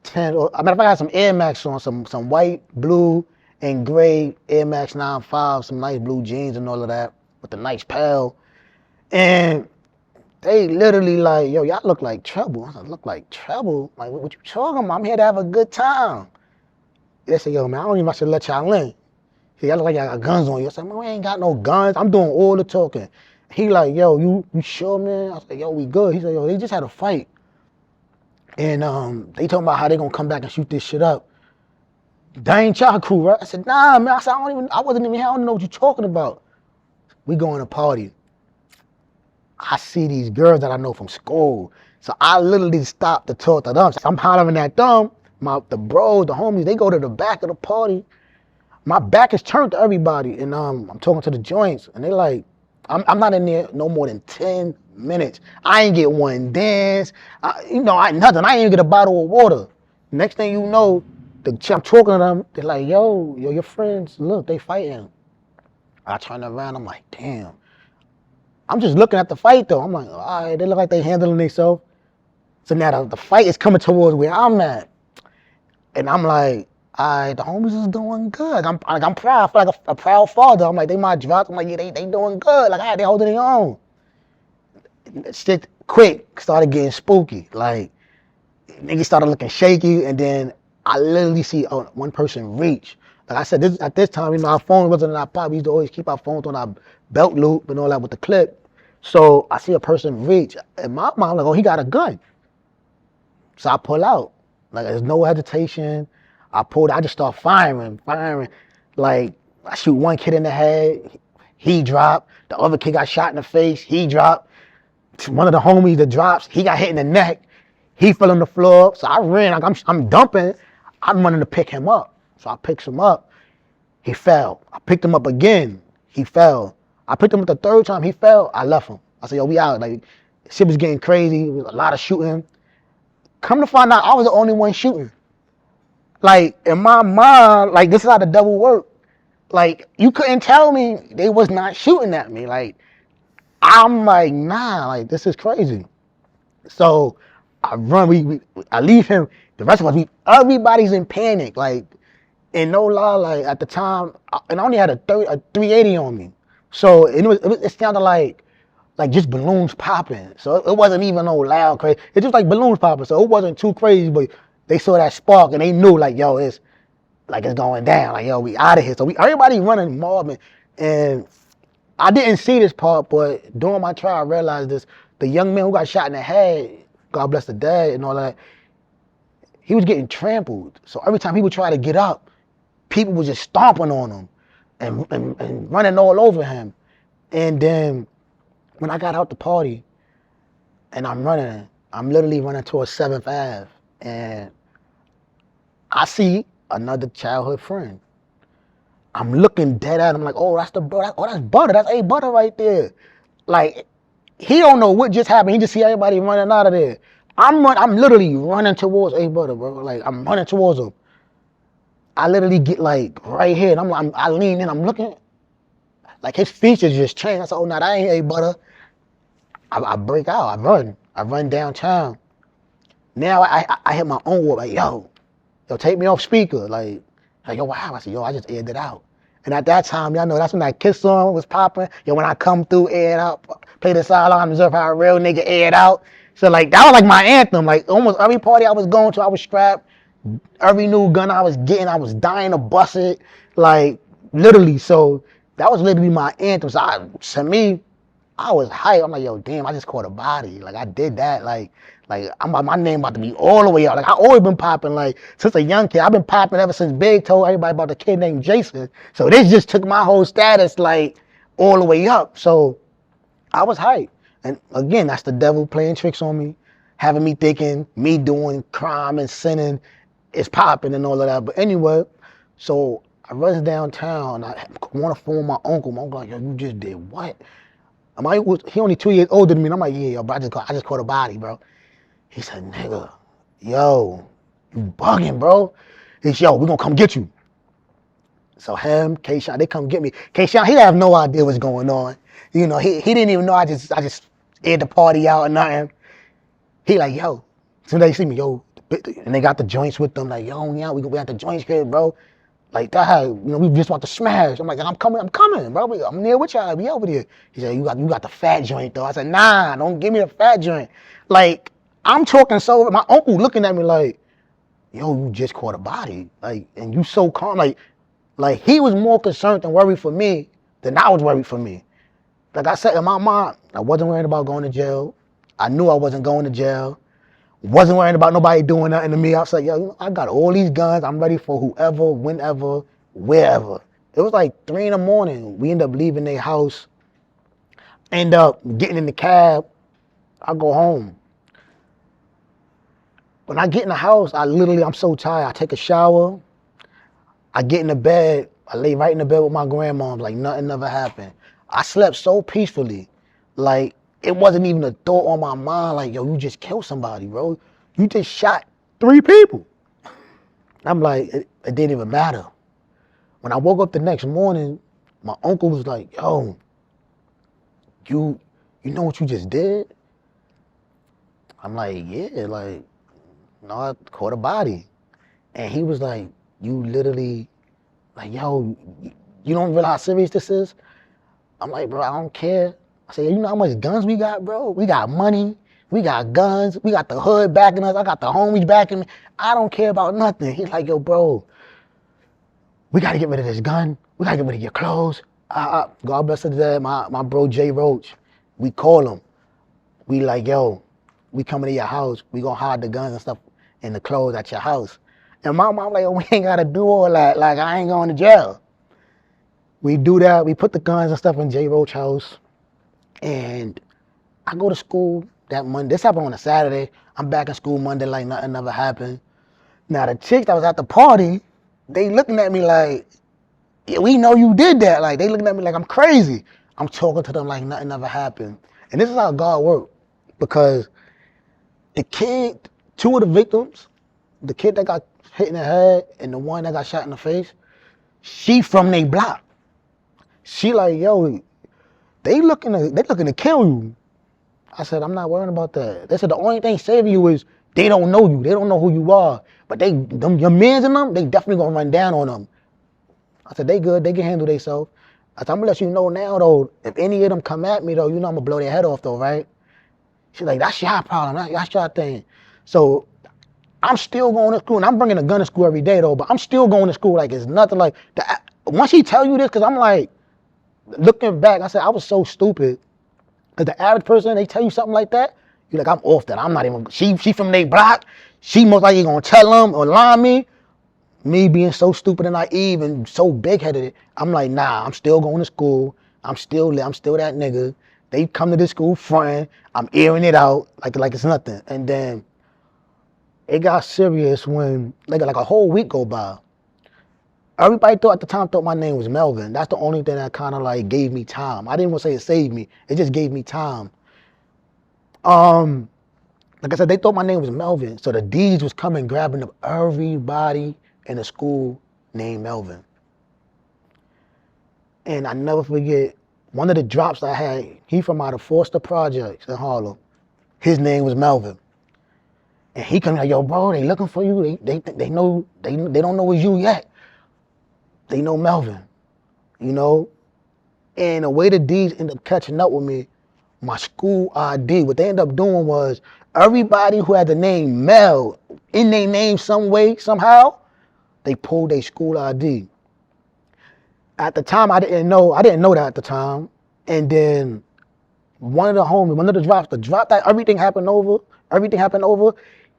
Speaker 1: 10, or I mean, if I had some Air Max on, some white, blue, and gray Air Max 95, some nice blue jeans and all of that, with a nice pal. And they literally like, yo, y'all look like trouble. I said, look like trouble? Like, what you talking about? I'm here to have a good time. They said, yo, man, I don't even have to let y'all in. Y'all look like y'all got guns on you. I said, man, we ain't got no guns. I'm doing all the talking. He like, yo, you sure, man? I said, yo, we good. He said, yo, they just had a fight. And they talking about how they gonna come back and shoot this shit up. That ain't y'all crew, right? I said, nah, man. I said, I wasn't even here. I don't know what you're talking about. We going to party. I see these girls that I know from school. So I literally stopped to talk to them. So I'm hollering at them. The bros, the homies, they go to the back of the party. My back is turned to everybody. And I'm talking to the joints. And they like, I'm not in there no more than 10 minutes. I ain't get one dance. Nothing. I ain't even get a bottle of water. Next thing you know, I'm talking to them. They're like, yo, your friends, look, they fighting. I turn around. I'm like, damn. I'm just looking at the fight though. I'm like, all right, they look like they handling themselves. So now the fight is coming towards where I'm at. And I'm like, all right, the homies is doing good. I'm proud. I feel like a proud father. I'm like, they might drop. I'm like, yeah, they doing good. Like, all right, they holding their own. Shit quick started getting spooky. Like, niggas started looking shaky. And then I literally see one person reach. Like I said, at this time, our phone wasn't in our pocket. We used to always keep our phones on our belt loop and all that with the clip. So I see a person reach. And my mom like, oh, he got a gun. So I pull out. Like, there's no hesitation. I just start firing. Like, I shoot one kid in the head, he dropped. The other kid got shot in the face, he dropped. One of the homies that drops, he got hit in the neck, he fell on the floor. So I ran, like I'm dumping, I'm running to pick him up. So I picked him up, he fell. I picked him up again, he fell. I picked him up the third time, he fell, I left him. I said, yo, we out. Like, shit was getting crazy, it was a lot of shooting. Come to find out, I was the only one shooting. Like, in my mind, like, this is how the devil worked. Like, you couldn't tell me they was not shooting at me. Like, I'm like, nah, like, this is crazy. So I run, I leave him. The rest of us, everybody's in panic. Like, and no lie, like, at the time, and I only had a 380 on me. So it sounded like just balloons popping. So it wasn't even no loud crazy. It's just like balloons popping. So it wasn't too crazy, but they saw that spark and they knew, like, yo, it's going down. Like, yo, we out of here. So everybody running mobbing. And I didn't see this part, but during my trial, I realized this. The young man who got shot in the head, God bless the dead and all that, he was getting trampled. So every time he would try to get up, people were just stomping on him and running all over him. And then when I got out the party and I'm literally running towards 7th Ave, and I see another childhood friend. I'm looking dead at him like, oh, that's the bro. That's Butter. That's A Butter right there. Like, he don't know what just happened. He just see everybody running out of there. I'm literally running towards A Butter, bro. Like, I'm running towards him. I literally get like right here, and I lean in. I'm looking, like his features just changed. I said, oh, no, that ain't A Butter. I break out. I run downtown. Now I hit my own wall. Like, yo, take me off speaker. Like, yo, wow. I said, yo, I just aired it out. And at that time, y'all know that's when that Kiss song was popping. Yo, when I come through, air it out, play the sideline, observe how a real nigga aired out. So like that was like my anthem. Like almost every party I was going to, I was strapped. Every new gun I was getting, I was dying to bust it. Like literally. So that was literally my anthem. So to me, I was hyped. I'm like, yo, damn, I just caught a body. Like I did that. Like my name about to be all the way out. Like I always been popping, like since a young kid. I've been popping ever since Big told everybody about the kid named Jason. So this just took my whole status like all the way up. So I was hyped. And again, that's the devil playing tricks on me, having me thinking me doing crime and sinning is popping and all of that. But anyway, so I runs downtown. I want to phone my uncle. My uncle like, yo, you just did what? He only 2 years older than me. And I'm like, yeah, yo, bro, I just caught a body, bro. He said, nigga, yo, you bugging, bro. He said, yo, we gonna come get you. So him, K-Shine, they come get me. K-Shine, he have no idea what's going on. You know, he didn't even know I just aired the party out or nothing. He like, yo, as soon as they see me, yo, and they got the joints with them, like, yo, yeah, we got the joints here, bro. Like that, we just about to smash. I'm like, I'm coming, bro. I'm near with y'all. Be over there. He said, you got the fat joint though. I said, nah, don't give me the fat joint. Like, I'm talking so, my uncle looking at me like, yo, you just caught a body. Like, and you so calm. Like he was more concerned and worried for me than I was worried for me. Like I said, in my mind, I wasn't worried about going to jail. I knew I wasn't going to jail. Wasn't worried about nobody doing nothing to me. I was like, yo, I got all these guns. I'm ready for whoever, whenever, wherever. It was like 3 in the morning. We end up leaving their house. End up getting in the cab. I go home. When I get in the house, I'm so tired. I take a shower. I get in the bed. I lay right in the bed with my grandma. Like nothing never happened. I slept so peacefully. Like it wasn't even a thought on my mind. Like, yo, you just killed somebody, bro. You just shot 3 people. I'm like, it didn't even matter. When I woke up the next morning, my uncle was like, yo, you know what you just did? I'm like, yeah, like, no, I caught a body. And he was like, you literally, like, yo, you don't realize how serious this is? I'm like, bro, I don't care. I said, you know how much guns we got, bro? We got money, we got guns, we got the hood backing us, I got the homies backing me. I don't care about nothing. He's like, yo, bro, we gotta get rid of this gun. We gotta get rid of your clothes. God bless his dad, my bro Jay Roach. We call him. We like, yo, we coming to your house. We gonna hide the guns and stuff and the clothes at your house. And my mom like, oh, we ain't gotta do all that. Like, I ain't going to jail. We do that. We put the guns and stuff in J. Roach house. And I go to school that Monday. This happened on a Saturday. I'm back in school Monday like nothing ever happened. Now, the chicks that was at the party, they looking at me like, yeah, we know you did that. Like, they looking at me like I'm crazy. I'm talking to them like nothing ever happened. And this is how God worked. Because the kid, two of the victims, the kid that got hit in the head and the one that got shot in the face, she from they block. She like, yo, they looking to kill you. I said, I'm not worrying about that. They said the only thing saving you is they don't know you. They don't know who you are. But your mans in them, they definitely gonna run down on them. I said, they good. They can handle themselves. I said, I'm gonna let you know now though, if any of them come at me though, you know I'm gonna blow their head off though, right? She's like, that's your problem. That's your thing. So I'm still going to school, and I'm bringing a gun to school every day though, but I'm still going to school like it's nothing like that. Once he tell you this, because I'm like, looking back, I said, I was so stupid. Because the average person, they tell you something like that, you're like, I'm off that. I'm not even, she from their block. She most likely gonna tell them or lie me. Me being so stupid and naive and so big-headed, I'm like, nah, I'm still going to school. I'm still that nigga. They come to this school fronting. I'm airing it out like it's nothing. And then it got serious when like a whole week go by. Everybody at the time thought my name was Melvin. That's the only thing that kind of like gave me time. I didn't want to say it saved me. It just gave me time. Like I said, they thought my name was Melvin. So the D's was coming grabbing up everybody in the school named Melvin. And I never forget, one of the drops I had, he from out of Forster Projects in Harlem. His name was Melvin. And he come like, yo, bro, they looking for you. They know, they don't know it's you yet. They know Melvin, you know? And the way the D's end up catching up with me, my school ID, what they end up doing was everybody who had the name Mel in their name some way, somehow, they pulled their school ID. At the time, I didn't know that at the time. And then one of the drops, the drop that everything happened over,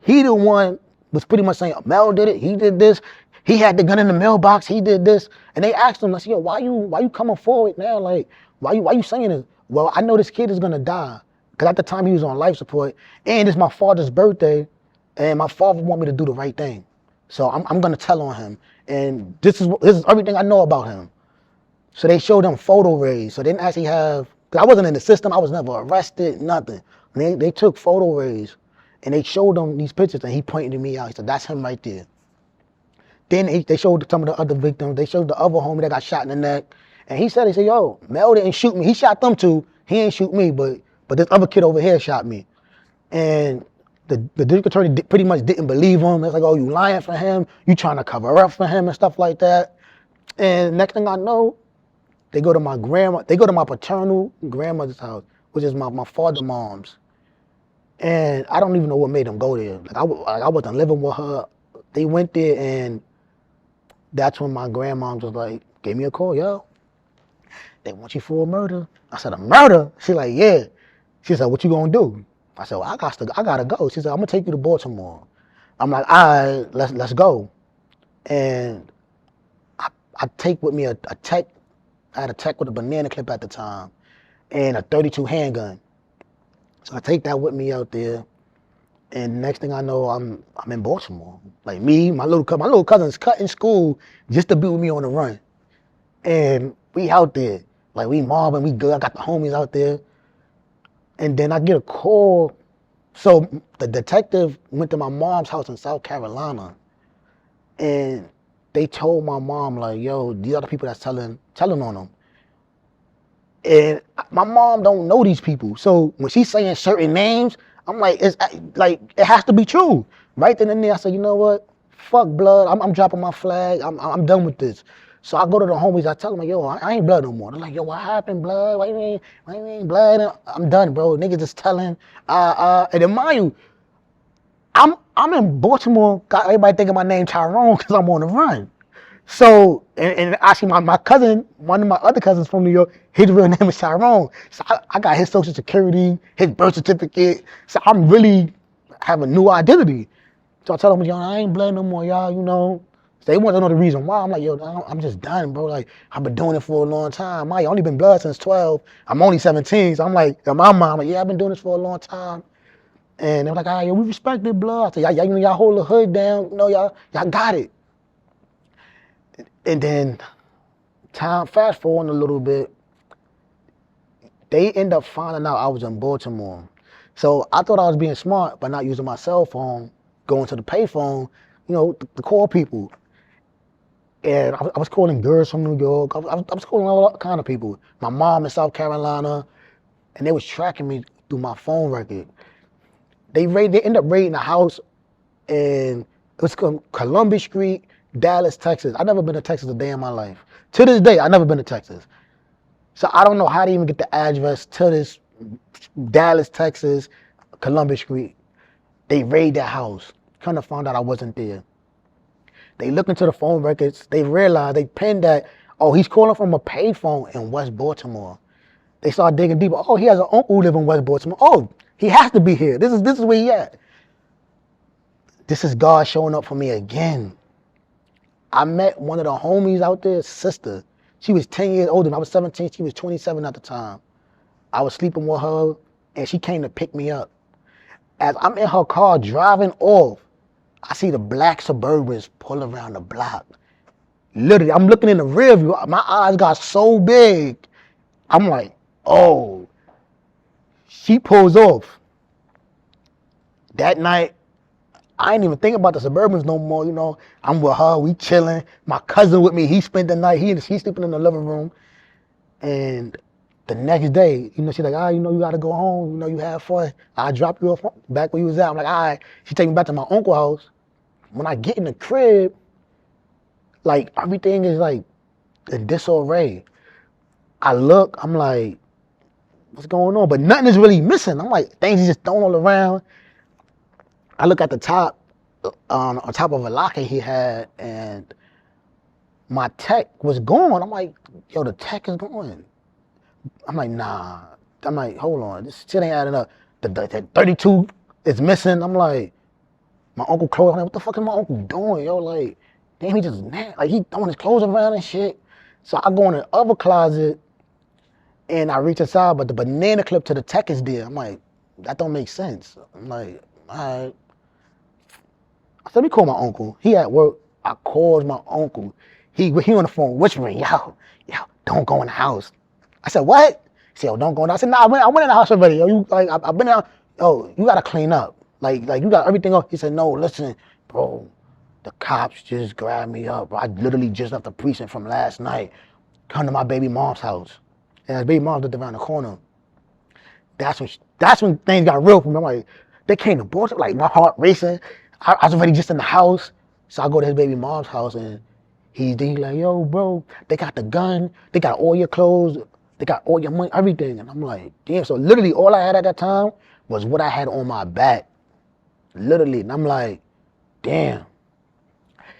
Speaker 1: he the one was pretty much saying, Mel did it, he did this, he had the gun in the mailbox, he did this. And they asked him, I said, yo, why you coming forward now? Like, why you saying this? Well, I know this kid is gonna die. Because at the time he was on life support, and it's my father's birthday, and my father want me to do the right thing. So I'm gonna tell on him. And this is everything I know about him. So they showed them photo rays. So they didn't actually have, because I wasn't in the system, I was never arrested, nothing. And they took photo rays and they showed them these pictures and he pointed to me out. He said, that's him right there. Then they showed some of the other victims. They showed the other homie that got shot in the neck. And he said, yo, Mel didn't shoot me. He shot them two. He didn't shoot me, but this other kid over here shot me. And the district attorney pretty much didn't believe him. It's like, oh, you lying for him. You trying to cover up for him and stuff like that. And next thing I know, they go to my paternal grandmother's house, which is my father's mom's. And I don't even know what made them go there. Like I wasn't living with her. They went there and that's when my grandma was like, gave me a call, yo. They want you for a murder. I said, a murder? She like, yeah. She said, what you gonna do? I said, well, I gotta go. She said, I'm gonna take you to Baltimore. I'm like, all right, let's go. And I take with me a tech. I had a tech with a banana clip at the time and a .32 handgun. So I take that with me out there. And next thing I know, I'm in Baltimore. Like me, my little cousin's cutting school just to be with me on the run. And we out there, like we mobbing, we good. I got the homies out there. And then I get a call. So the detective went to my mom's house in South Carolina. And they told my mom, like, yo, these are the people that's telling on them. And my mom don't know these people. So when she's saying certain names, I'm like, it's like, it has to be true. Right then and there, I said, you know what? Fuck blood. I'm dropping my flag. I'm done with this. So I go to the homies. I tell them, like, yo, I ain't blood no more. They're like, yo, what happened, blood? Why you ain't blood? I'm done, bro. Niggas just telling. And then mind you, I'm in Baltimore. Got everybody thinking my name Tyrone because I'm on the run. So, and actually my cousin, one of my other cousins from New York, his real name is Tyrone. So I got his social security, his birth certificate. So I'm really have a new identity. So I tell them, yo, I ain't blood no more, y'all, you know. So they want to know the reason why. I'm like, yo, I'm just done, bro. Like, I've been doing it for a long time. I only been blood since 12. I'm only 17. So I'm like, in my mind, I'm like, yeah, I've been doing this for a long time. And they're like, all right, yo, we respect it, blood. I said, y'all hold the hood down. You know, y'all got it. And then, fast forward a little bit, they end up finding out I was in Baltimore. So I thought I was being smart by not using my cell phone, going to the payphone, you know, to call people. And I was calling girls from New York. I was calling all kind of people. My mom in South Carolina, and they was tracking me through my phone record. They ended up raiding a house in, it was Columbus Street, Dallas, Texas. I've never been to Texas a day in my life. To this day, I've never been to Texas. So I don't know how to even get the address to this Dallas, Texas, Columbus Street. They raided that house. Kind of found out I wasn't there. They look into the phone records. They realized, they pinned that, oh, he's calling from a payphone in West Baltimore. They start digging deeper. Oh, he has an uncle who lives in West Baltimore. Oh, he has to be here. This is where he at. This is God showing up for me again. I met one of the homies out there, sister. She was 10 years older than me. I was 17. She was 27 at the time. I was sleeping with her, and she came to pick me up. As I'm in her car driving off, I see the black Suburbans pull around the block. Literally, I'm looking in the rear view. My eyes got so big. I'm like, oh. She pulls off. That night, I ain't even thinking about the Suburbans no more, you know. I'm with her, we chilling. My cousin with me, he spent the night, he's sleeping in the living room. And the next day, you know, she's like, you know, you gotta go home, you know, you have fun. I'll drop you off back where you was at. I'm like, all right. She take me back to my uncle's house. When I get in the crib, like, everything is like in disarray. I look, I'm like, what's going on? But nothing is really missing. I'm like, things is just thrown all around. I look at the top, on top of a locker he had, and my tech was gone. I'm like, yo, the tech is gone. I'm like, nah. I'm like, hold on, this shit ain't adding up. The 32 is missing. I'm like, my uncle clothes. I'm like, what the fuck is my uncle doing, yo? Like, damn, he just like he throwing his clothes around and shit. So I go in the other closet, and I reach inside, but the banana clip to the tech is there. I'm like, that don't make sense. I'm like, all right. I said, let me call my uncle. He at work. I called my uncle. He on the phone whispering, yo, don't go in the house. I said, what? He said, yo, don't go in the house. I said, nah, I went in the house already. Yo, I've been out. Yo, you gotta clean up. Like you got everything up. He said, no, listen, bro, the cops just grabbed me up. I literally just left the precinct from last night. Come to my baby mom's house. And his baby mom lived around the corner. That's when things got real for me. I'm like, they came to Baltimore, like my heart racing. I was already just in the house. So I go to his baby mom's house, and he's like, yo, bro, they got the gun, they got all your clothes, they got all your money, everything. And I'm like, damn. So literally all I had at that time was what I had on my back. Literally. And I'm like, damn.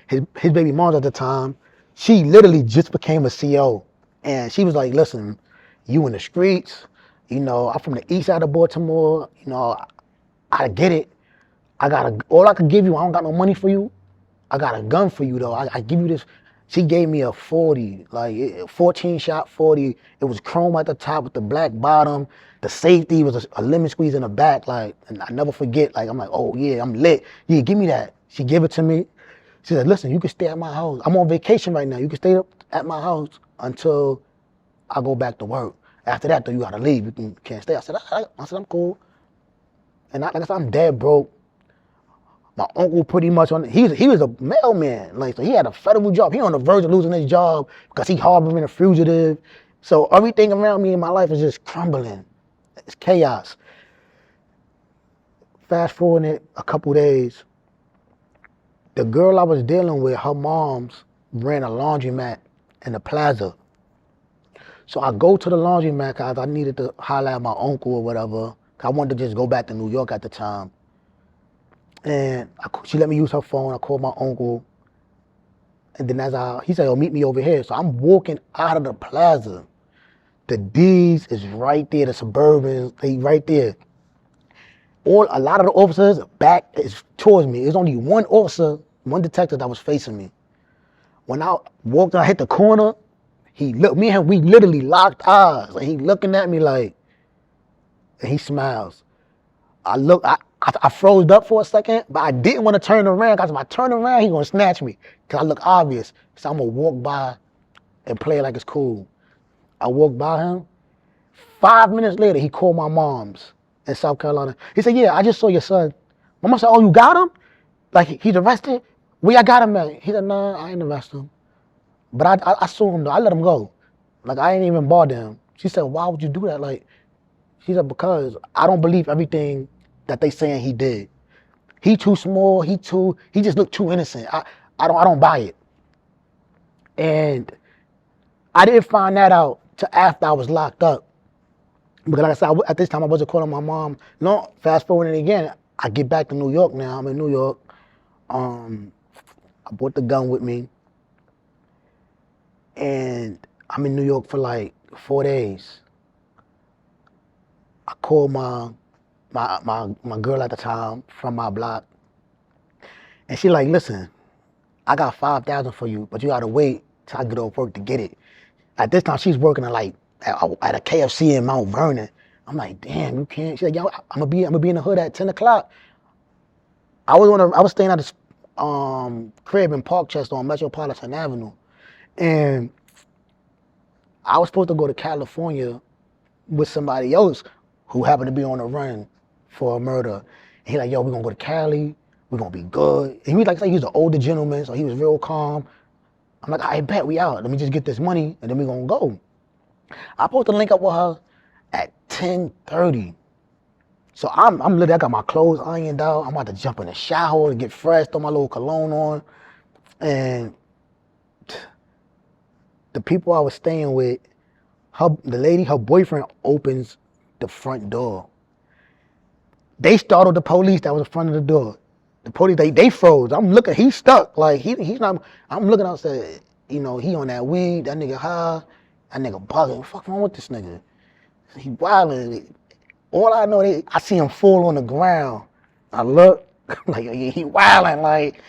Speaker 1: His baby mom at the time, she literally just became a CO. And she was like, listen, you in the streets, you know, I'm from the east side of Baltimore, you know, I get it. All I could give you, I don't got no money for you. I got a gun for you though. I give you this. She gave me a 40, like 14 shot 40. It was chrome at the top with the black bottom. The safety was a lemon squeeze in the back, like, and I never forget, like, I'm like, oh yeah, I'm lit. Yeah, give me that. She gave it to me. She said, listen, you can stay at my house. I'm on vacation right now. You can stay up at my house until I go back to work. After that though, you gotta leave. You can't stay. I said, I'm cool. And like I said, I'm dead broke. My uncle pretty much he was a mailman, like, so he had a federal job. He on the verge of losing his job because he harboring a fugitive. So everything around me in my life is just crumbling. It's chaos. Fast forward it a couple days, the girl I was dealing with, her mom's ran a laundromat in the plaza. So I go to the laundromat because I needed to holler at my uncle or whatever. I wanted to just go back to New York at the time. And she let me use her phone. I called my uncle. And then he said, oh, meet me over here. So I'm walking out of the plaza. The D's is right there. The Suburbans, they right there. A lot of the officers back is towards me. There's only one officer, one detective that was facing me. When I walked and I hit the corner, he looked, me and him, we literally locked eyes. Like, he looking at me like, and he smiles. I froze up for a second, but I didn't want to turn around, because if I turn around, he gonna snatch me, because I look obvious. So I'm gonna walk by and play like it's cool. I walked by him. 5 minutes later, he called my mom's in South Carolina. He said, yeah, I just saw your son. My mom said, oh, you got him? Like, he's arrested? Where I got him at? He said, nah, I ain't arrested him. But I saw him though, I let him go. Like, I ain't even bother him. She said, why would you do that? Like, she said, because I don't believe everything that they saying he did. He too small, he just looked too innocent. I don't buy it. And I didn't find that out till after I was locked up. Because like I said, at this time I wasn't calling my mom. No, fast forwarding again, I get back to New York now. I'm in New York. I brought the gun with me. And I'm in New York for like 4 days. I called my girl at the time from my block. And she like, listen, I got $5,000 for you, but you gotta wait till I get off work to get it. At this time, she's working at a KFC in Mount Vernon. I'm like, damn, you can't. She's like, yo, I'm gonna be in the hood at 10 o'clock. I was staying at this crib in Parkchester on Metropolitan Avenue, and I was supposed to go to California with somebody else who happened to be on the run for a murder. And he like, yo, we're gonna go to Cali, we're gonna be good. And he was like, he was an older gentleman, so he was real calm. I'm like, I bet we out. Let me just get this money and then we gonna go. I supposed to link up with her at 10:30. So I'm literally, I got my clothes ironed out. I'm about to jump in the shower to get fresh, throw my little cologne on. And the people I was staying with, the lady, her boyfriend opens the front door. They startled the police that was in front of the door. The police, they froze. I'm looking, he's stuck. Like, he's not, I'm looking outside, you know, he on that weed, that nigga high, that nigga bugging. What the fuck wrong with this nigga? He wilding. All I know, I see him fall on the ground. I look, like, he wilding, like,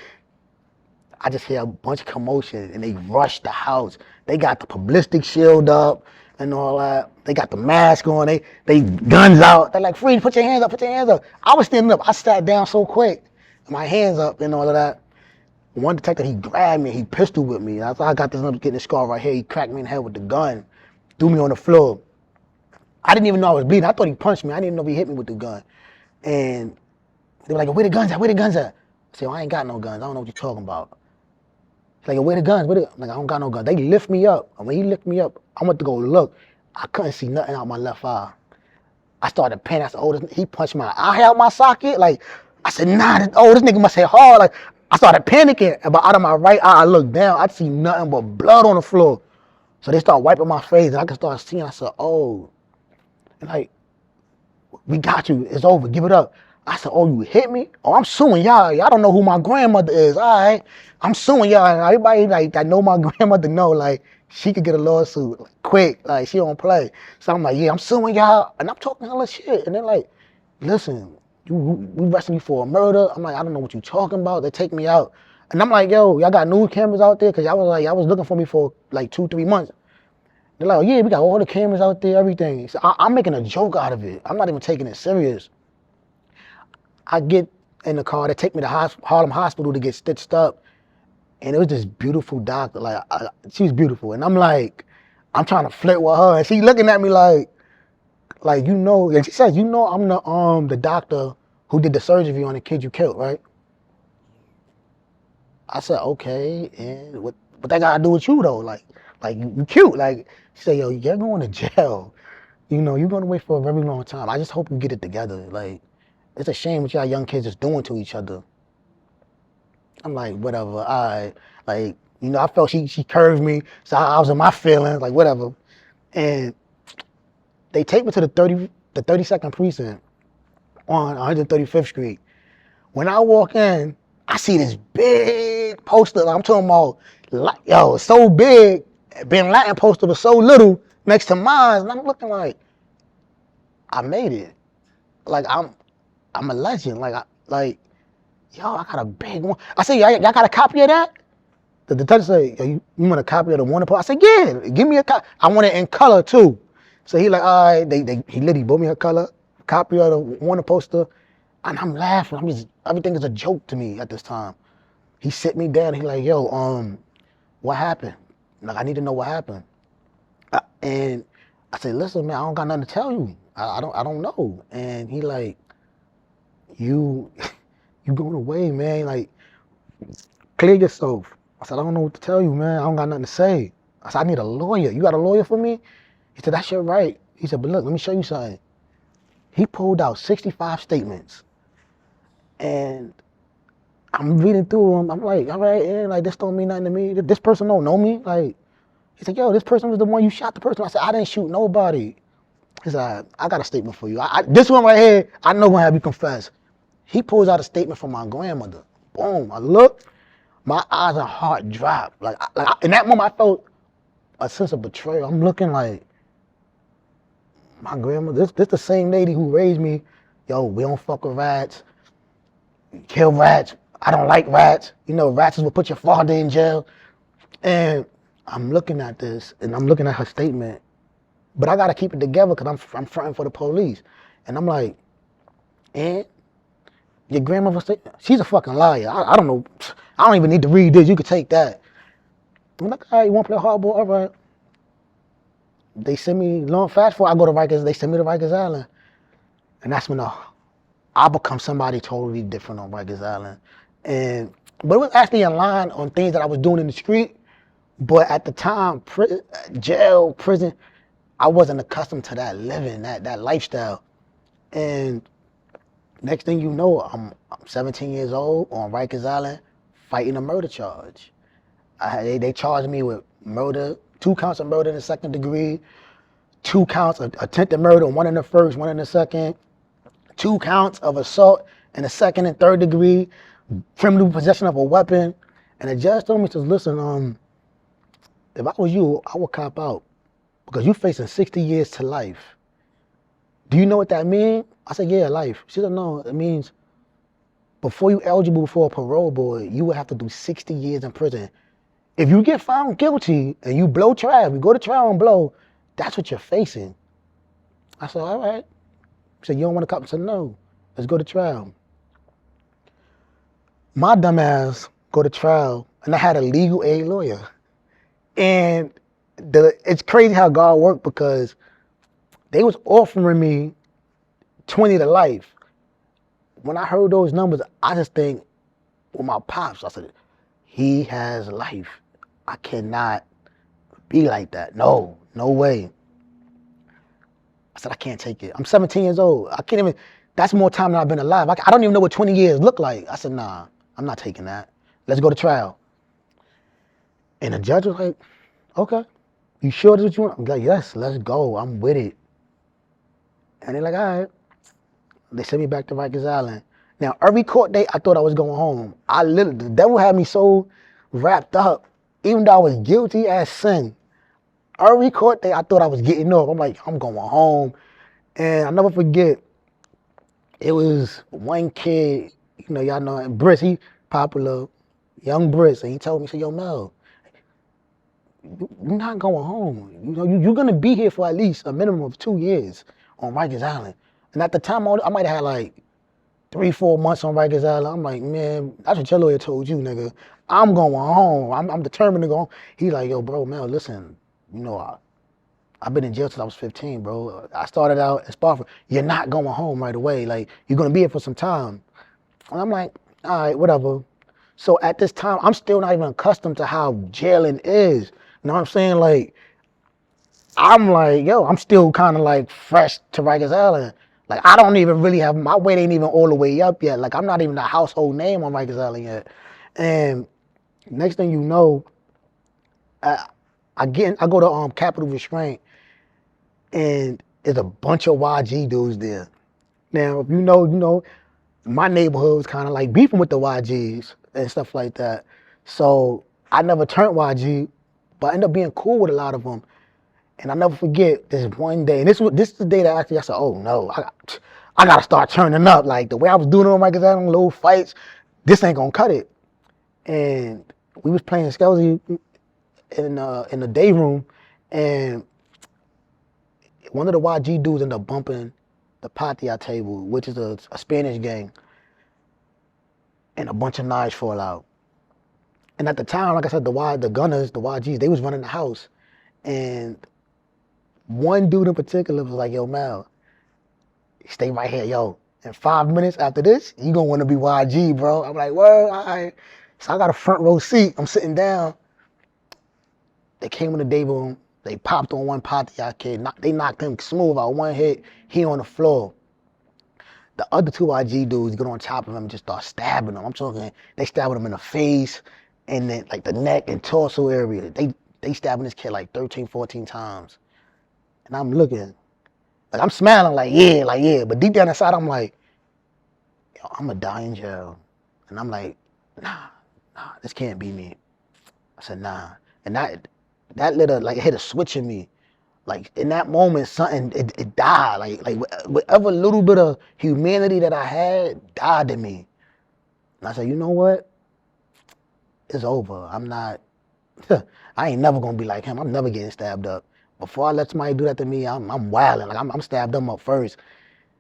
Speaker 1: I just hear a bunch of commotion, and they rush the house. They got the ballistic shield up and all that. They got the mask on. They guns out. They're like, Freed, put your hands up, put your hands up. I was standing up. I sat down so quick, my hands up and all of that. One detective, he grabbed me, he pistol whipped me. I thought I got this getting this scar right here. He cracked me in the head with the gun, threw me on the floor. I didn't even know I was bleeding. I thought he punched me. I didn't even know he hit me with the gun. And they were like, where the guns at? Where the guns at? I said, well, I ain't got no guns. I don't know what you're talking about. He's like, where the guns? I'm like, I don't got no guns. They lift me up. And when he lift me up, I went to go look. I couldn't see nothing out my left eye. I started panicking. I said, oh, he punched my eye out my socket. Like, I said, nah, this nigga must hit hard. Like, I started panicking. But out of my right eye, I looked down. I see nothing but blood on the floor. So they start wiping my face, and I can start seeing. I said, oh. And like, we got you. It's over. Give it up. I said, oh, you hit me? Oh, I'm suing y'all. Y'all don't know who my grandmother is. All right. I'm suing y'all. And everybody like that know my grandmother know, like, she could get a lawsuit like, quick. Like, she don't play. So I'm like, yeah, I'm suing y'all. And I'm talking all this shit. And they're like, listen, we arresting you for a murder. I'm like, I don't know what you talking about. They take me out. And I'm like, yo, y'all got news cameras out there? Because y'all was looking for me for like 2-3 months. They're like, oh, yeah, we got all the cameras out there, everything. So I'm making a joke out of it. I'm not even taking it serious. I get in the car. They take me to Harlem Hospital to get stitched up. And it was this beautiful doctor. Like, she was beautiful. And I'm like, I'm trying to flirt with her. And she looking at me like, you know. And she says, you know, I'm the doctor who did the surgery on the kid you killed, right? I said, okay. And what that got to do with you, though? Like you cute. Like, she said, yo, you're going to jail. You know, you're going to wait for a very long time. I just hope you get it together. Like, it's a shame what y'all young kids is doing to each other. I'm like, whatever, all right. Like, you know, I felt she curved me, so I was in my feelings, like, whatever. And they take me to the 32nd precinct on 135th Street. When I walk in, I see this big poster. Like, I'm talking about, yo, it's so big. Bin Laden poster was so little next to mine, and I'm looking like, I made it. Like, I'm a legend. Like, yo, I got a big one. I said, y'all got a copy of that? The detective said, yo, you want a copy of the wanted poster? I said, yeah, give me a copy. I want it in color too. So he like, all right, he literally bought me a copy of the wanted poster. And I'm laughing. Everything is a joke to me at this time. He sit me down. He like, yo, what happened? Like, I need to know what happened. And I said, listen, man, I don't got nothing to tell you. I don't know. And he like, you going away, man. Like, clear yourself. I said, I don't know what to tell you, man. I don't got nothing to say. I said, I need a lawyer. You got a lawyer for me? He said, that's your right. He said, but look, let me show you something. He pulled out 65 statements. And I'm reading through them. I'm like, all right, yeah, like, this don't mean nothing to me. This person don't know me. Like, he said, yo, this person was the one you shot the person. I said, I didn't shoot nobody. He said, I got a statement for you. This one right here, I know gonna have you confess. He pulls out a statement from my grandmother. Boom, I look, my eyes and heart drop. In that moment, I felt a sense of betrayal. I'm looking like, my grandmother, this the same lady who raised me. Yo, we don't fuck with rats. Kill rats. I don't like rats. You know, rats will put your father in jail. And I'm looking at this, and I'm looking at her statement. But I gotta keep it together because I'm fronting for the police. And I'm like, and your grandmother said, she's a fucking liar. I don't know. I don't even need to read this. You could take that. I'm like, all right, you want to play hardball? All right. They send me, fast forward, I go to Rikers. They send me to Rikers Island. And that's when I become somebody totally different on Rikers Island. But it was actually in line on things that I was doing in the street. But at the time, jail, prison, I wasn't accustomed to that living, that lifestyle. And next thing you know, I'm 17 years old on Rikers Island fighting a murder charge. They charged me with murder, 2 counts of murder in the second degree, 2 counts of attempted murder, 1 in the first, 1 in the second, 2 counts of assault in the second and third degree, criminal possession of a weapon. And the judge told me, says, listen, if I was you, I would cop out because you're facing 60 years to life. Do you know what that means? I said, yeah, life. She said, no, it means before you're eligible for a parole board, you would have to do 60 years in prison. If you get found guilty and you blow trial, you go to trial and blow, that's what you're facing. I said, all right. She said, you don't want to cop? I said, no, let's go to trial. My dumb ass go to trial, and I had a legal aid lawyer. And it's crazy how God worked because they was offering me 20 to life. When I heard those numbers, I just think, with my pops, I said, he has life. I cannot be like that. No way. I said, I can't take it. I'm 17 years old. I can't even, that's more time than I've been alive. I don't even know what 20 years look like. I said, nah, I'm not taking that. Let's go to trial. And the judge was like, okay, you sure this is what you want? I'm like, yes, let's go. I'm with it. And they're like, all right. They sent me back to Rikers Island. Now, every court date, I thought I was going home. The devil had me so wrapped up, even though I was guilty as sin. Every court date, I thought I was getting off. I'm like, I'm going home. And I'll never forget, it was one kid, y'all know, Briss, he popular, young Briss, and he told me, he said, yo, Mel, you're not going home. You're going to be here for at least a minimum of 2 years on Rikers Island. And at the time, I might have had like 3-4 months on Rikers Island. I'm like, man, that's what your lawyer told you, nigga. I'm going home. I'm determined to go home. He like, yo, bro, Mel, listen, I've been in jail since I was 15, bro. I started out at Spofford. You're not going home right away. Like, you're going to be here for some time. And I'm like, all right, whatever. So at this time, I'm still not even accustomed to how jailing is. You know what I'm saying? Like, I'm like, yo, I'm still kind of like fresh to Rikers Island. Like, I don't even really have, my weight ain't even all the way up yet. Like, I'm not even a household name on Rikers Island yet. And next thing you know, I go to Capital Restraint, and there's a bunch of YG dudes there. Now, if you know, my neighborhood was kind of like beefing with the YGs and stuff like that. So I never turned YG, but I ended up being cool with a lot of them. And I'll never forget this one day, and this is the day that actually I said, oh no, I gotta start turning up. Like, the way I was doing it on Rikers Island, little fights, this ain't gonna cut it. And we was playing Skelzy in the day room, and one of the YG dudes ended up bumping the patia table, which is a Spanish gang, and a bunch of knives fall out. And at the time, like I said, the gunners, the YGs, they was running the house, and one dude in particular was like, "Yo, Mel, stay right here, yo. In 5 minutes after this, you gonna want to be YG, bro." I'm like, "Well, all right." So I got a front row seat. I'm sitting down. They came in the day room. They popped on one Pontiac kid. They knocked him smooth out. One hit, he on the floor. The other two YG dudes get on top of him and just start stabbing him. I'm talking, they stabbing him in the face and then like the neck and torso area. They stabbing this kid like 13, 14 times. And I'm looking, like I'm smiling like yeah. But deep down inside, I'm like, yo, I'm gonna die in jail. And I'm like, nah, this can't be me. I said, nah. And that it hit a switch in me. Like in that moment, something it died. Like whatever little bit of humanity that I had died in me. And I said, you know what? It's over. I'm not. I ain't never gonna be like him. I'm never getting stabbed up. Before I let somebody do that to me, I'm wilding. Like I'm stabbed them up first.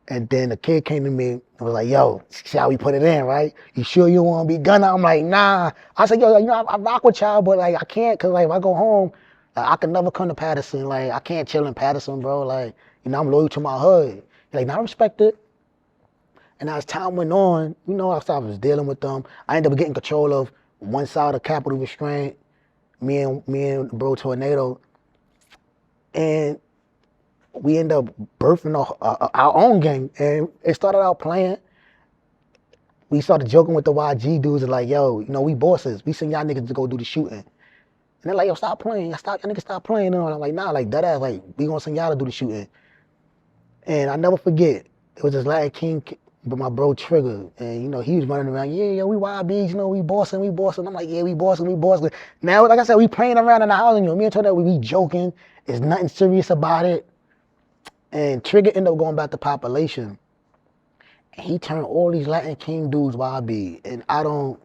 Speaker 1: And then the kid came to me and was like, "Yo, see how we put it in, right? You sure you want to be gunner?" I'm like, "Nah." I said, "Yo, you know, I rock with y'all, but like I can't, cause like if I go home, I can never come to Patterson. Like I can't chill in Patterson, bro. Like you know, I'm loyal to my hood." He's like, "Now I respect it." And as time went on, you know, as I was dealing with them, I ended up getting control of one side of capital restraint. Me and bro Tornado, and we ended up birthing our own gang, and it started out playing. We started joking with the YG dudes and like, yo, you know, we bosses. We send y'all niggas to go do the shooting. And they're like, yo, stop playing. Y'all niggas stop playing. And I'm like, nah, like that ass, like, we gonna send y'all to do the shooting. And I never forget, it was this Latin King, but my bro Trigger. And, you know, he was running around, yeah, yo, we YBs, you know, we bossing. I'm like, yeah, we bossing. Now, like I said, we playing around in the house, and you know, me and Tornado, we be joking. There's nothing serious about it. And Trigger ended up going back to population. And he turned all these Latin King dudes YB. And I don't,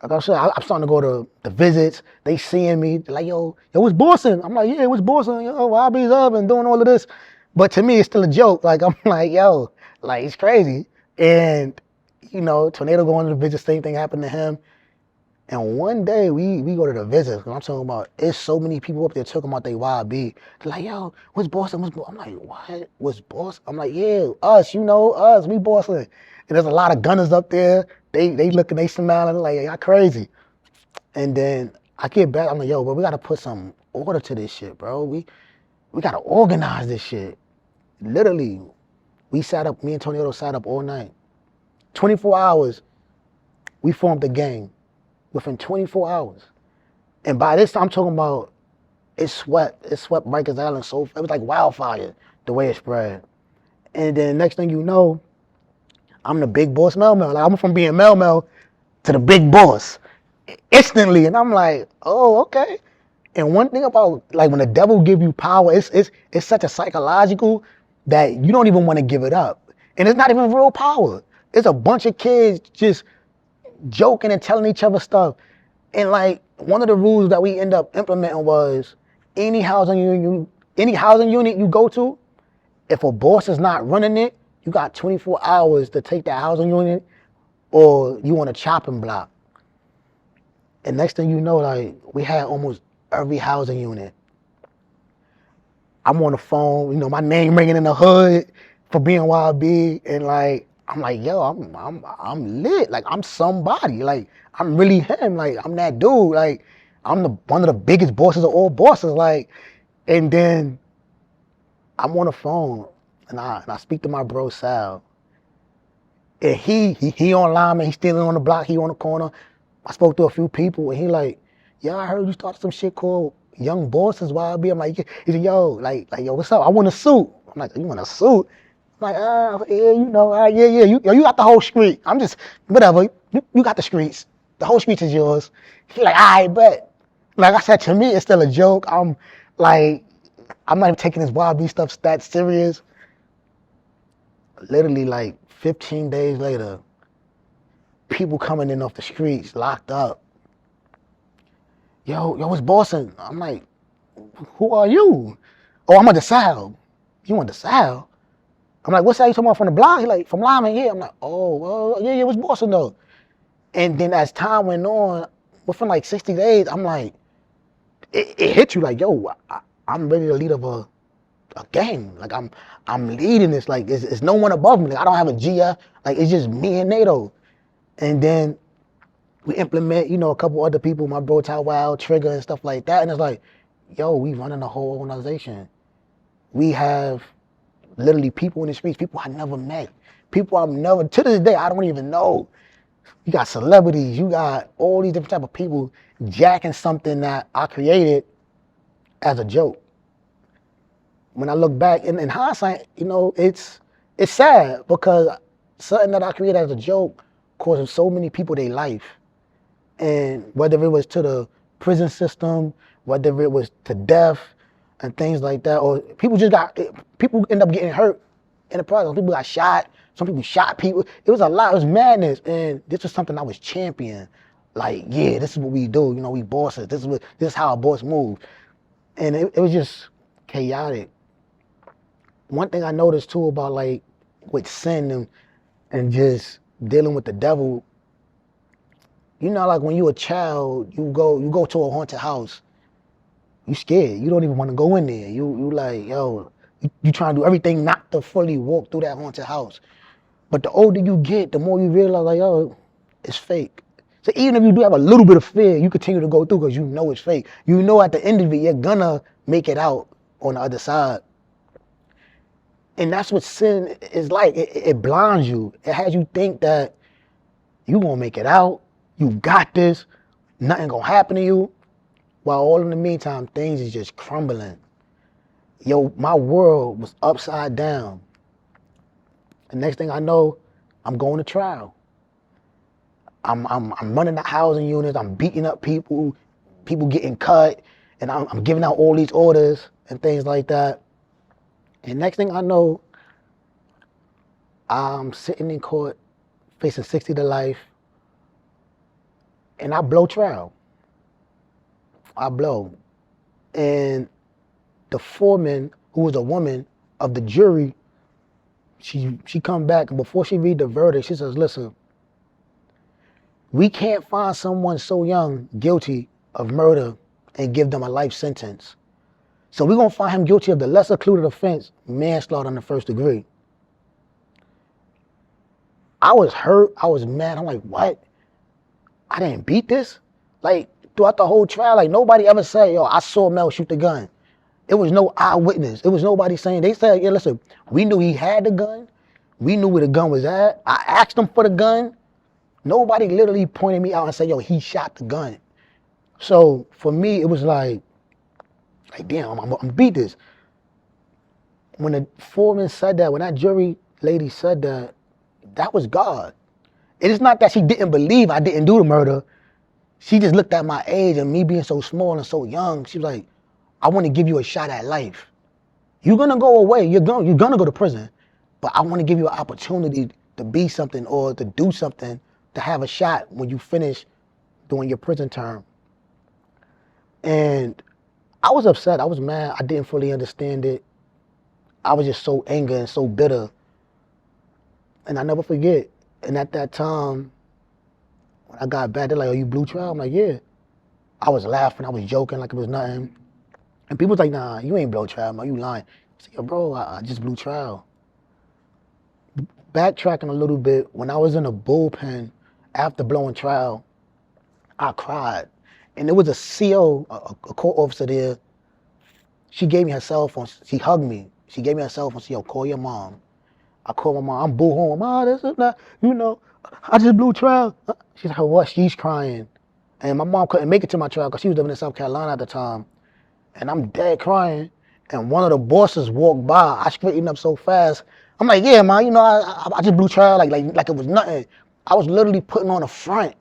Speaker 1: like I said, I'm starting to go to the visits. They seeing me. They're like, yo, what's bossing? I'm like, yeah, what's bossing? Yo, YB's up and doing all of this. But to me, it's still a joke. Like, I'm like, yo, like, it's crazy. And, you know, Tornado going to the visits, same thing happened to him. And one day we go to the visits, and I'm talking about, it's so many people up there talking about they YB. They're like, yo, what's Boston? I'm like, what? What's Boston? I'm like, yeah, us, you know, us, we Boston. And there's a lot of gunners up there. They looking, they smiling, like, y'all crazy. And then I get back, I'm like, yo, bro, we gotta put some order to this shit, bro. We gotta organize this shit. Literally, me and Tornado sat up all night. 24 hours, we formed a gang. Within 24 hours. And by this time, I'm talking about, it swept Rikers Island so, it was like wildfire, the way it spread. And then next thing you know, I'm the big boss Mel. Like I'm from being Mel to the big boss instantly. And I'm like, oh, okay. And one thing about, like when the devil give you power, it's such a psychological that you don't even want to give it up. And it's not even real power. It's a bunch of kids just joking and telling each other stuff. And like one of the rules that we end up implementing was any housing unit you go to, if a boss is not running it, you got 24 hours to take that housing unit or you on a chopping block. And next thing you know, like we had almost every housing unit. I'm on the phone, you know, my name ringing in the hood for being YB, and like I'm like, yo, I'm lit. Like I'm somebody. Like I'm really him. Like I'm that dude. Like I'm one of the biggest bosses of all bosses. Like, and then I'm on the phone and I speak to my bro Sal. And he online, man. He's still on the block. He on the corner. I spoke to a few people and he like, yo, I heard you started some shit called Young Bosses YB. I'm like, he said, yo, yo, what's up? I want a suit. I'm like, you want a suit? I'm like, yeah, you know, yeah. You got the whole street. I'm just, whatever. You got the streets. The whole streets is yours. He like, all right, bet. Like I said, to me, it's still a joke. I'm not even taking this YB stuff that serious. Literally, like 15 days later, people coming in off the streets, locked up. yo, it's Boston. I'm like, who are you? Oh, I'm on the South. You on the South? I'm like, what's that you talking about from the block? He like, from Lyman, yeah. I'm like, oh, well, yeah, what's Boston though? And then as time went on, within like 60 days, I'm like, it hit you like, yo, I'm ready to lead of a gang. Like I'm leading this. Like it's no one above me. Like I don't have a GF. Like it's just me and NATO. And then we implement, a couple other people, my bro Ty Wild, Trigger and stuff like that. And it's like, yo, we running the whole organization. We have literally people in the streets, people I never met, people to this day, I don't even know. You got celebrities, you got all these different type of people jacking something that I created as a joke. When I look back in hindsight, it's sad because something that I created as a joke caused so many people their life. And whether it was to the prison system, whether it was to death and things like that, or people end up getting hurt in the process. People got shot, some people shot people. It was a lot, it was madness. And this was something I was championing. Like, yeah, this is what we do, we bosses, this is how a boss moves. And it was just chaotic. One thing I noticed too about like with sin and just dealing with the devil, like when you're a child, you go to a haunted house, you scared. You don't even want to go in there. You like, yo, you trying to do everything not to fully walk through that haunted house. But the older you get, the more you realize like, yo, it's fake. So even if you do have a little bit of fear, you continue to go through because you know it's fake. You know at the end of it, you're gonna make it out on the other side. And that's what sin is like. It blinds you. It has you think that you gonna make it out. You got this. Nothing gonna happen to you. While all in the meantime, things is just crumbling. Yo, my world was upside down. The next thing I know, I'm going to trial. I'm running the housing units. I'm beating up people getting cut, and I'm giving out all these orders and things like that. And next thing I know, I'm sitting in court, facing 60 to life, and I blow trial. I blow. And the foreman, who was a woman of the jury, she come back, and before she read the verdict, she says, listen, we can't find someone so young guilty of murder and give them a life sentence. So we're going to find him guilty of the lesser included offense, manslaughter in the first degree. I was hurt. I was mad. I'm like, what? I didn't beat this? Like, throughout the whole trial, like, nobody ever said, yo, I saw Mel shoot the gun. It was no eyewitness. It was nobody saying, they said, yeah, listen, we knew he had the gun. We knew where the gun was at. I asked him for the gun. Nobody literally pointed me out and said, yo, he shot the gun. So for me, it was like damn, I'm beat this. When the foreman said that, when that jury lady said that, that was God. It is not that she didn't believe I didn't do the murder. She just looked at my age and me being so small and so young. She was like, I want to give you a shot at life. You're going to go away. You're going to go to prison. But I want to give you an opportunity to be something or to do something, to have a shot when you finish doing your prison term. And I was upset. I was mad. I didn't fully understand it. I was just so angry and so bitter. And I never forget. And at that time, when I got back, they're like, oh, you blew trial? I'm like, yeah. I was laughing. I was joking like it was nothing. And people was like, nah, you ain't blow trial, man. You lying. I said, yo, bro, I just blew trial. Backtracking a little bit, when I was in a bullpen after blowing trial, I cried. And there was a CO, a court officer there. She gave me her cell phone. She hugged me. She gave me her cell phone. She said, yo, call your mom. I called my mom. I'm boo home. Mom, this is not, I just blew trial. She said, what? She's crying. And my mom couldn't make it to my trial because she was living in South Carolina at the time. And I'm dead crying. And one of the bosses walked by. I straightened up so fast. I'm like, yeah, man, I just blew trial like it was nothing. I was literally putting on a front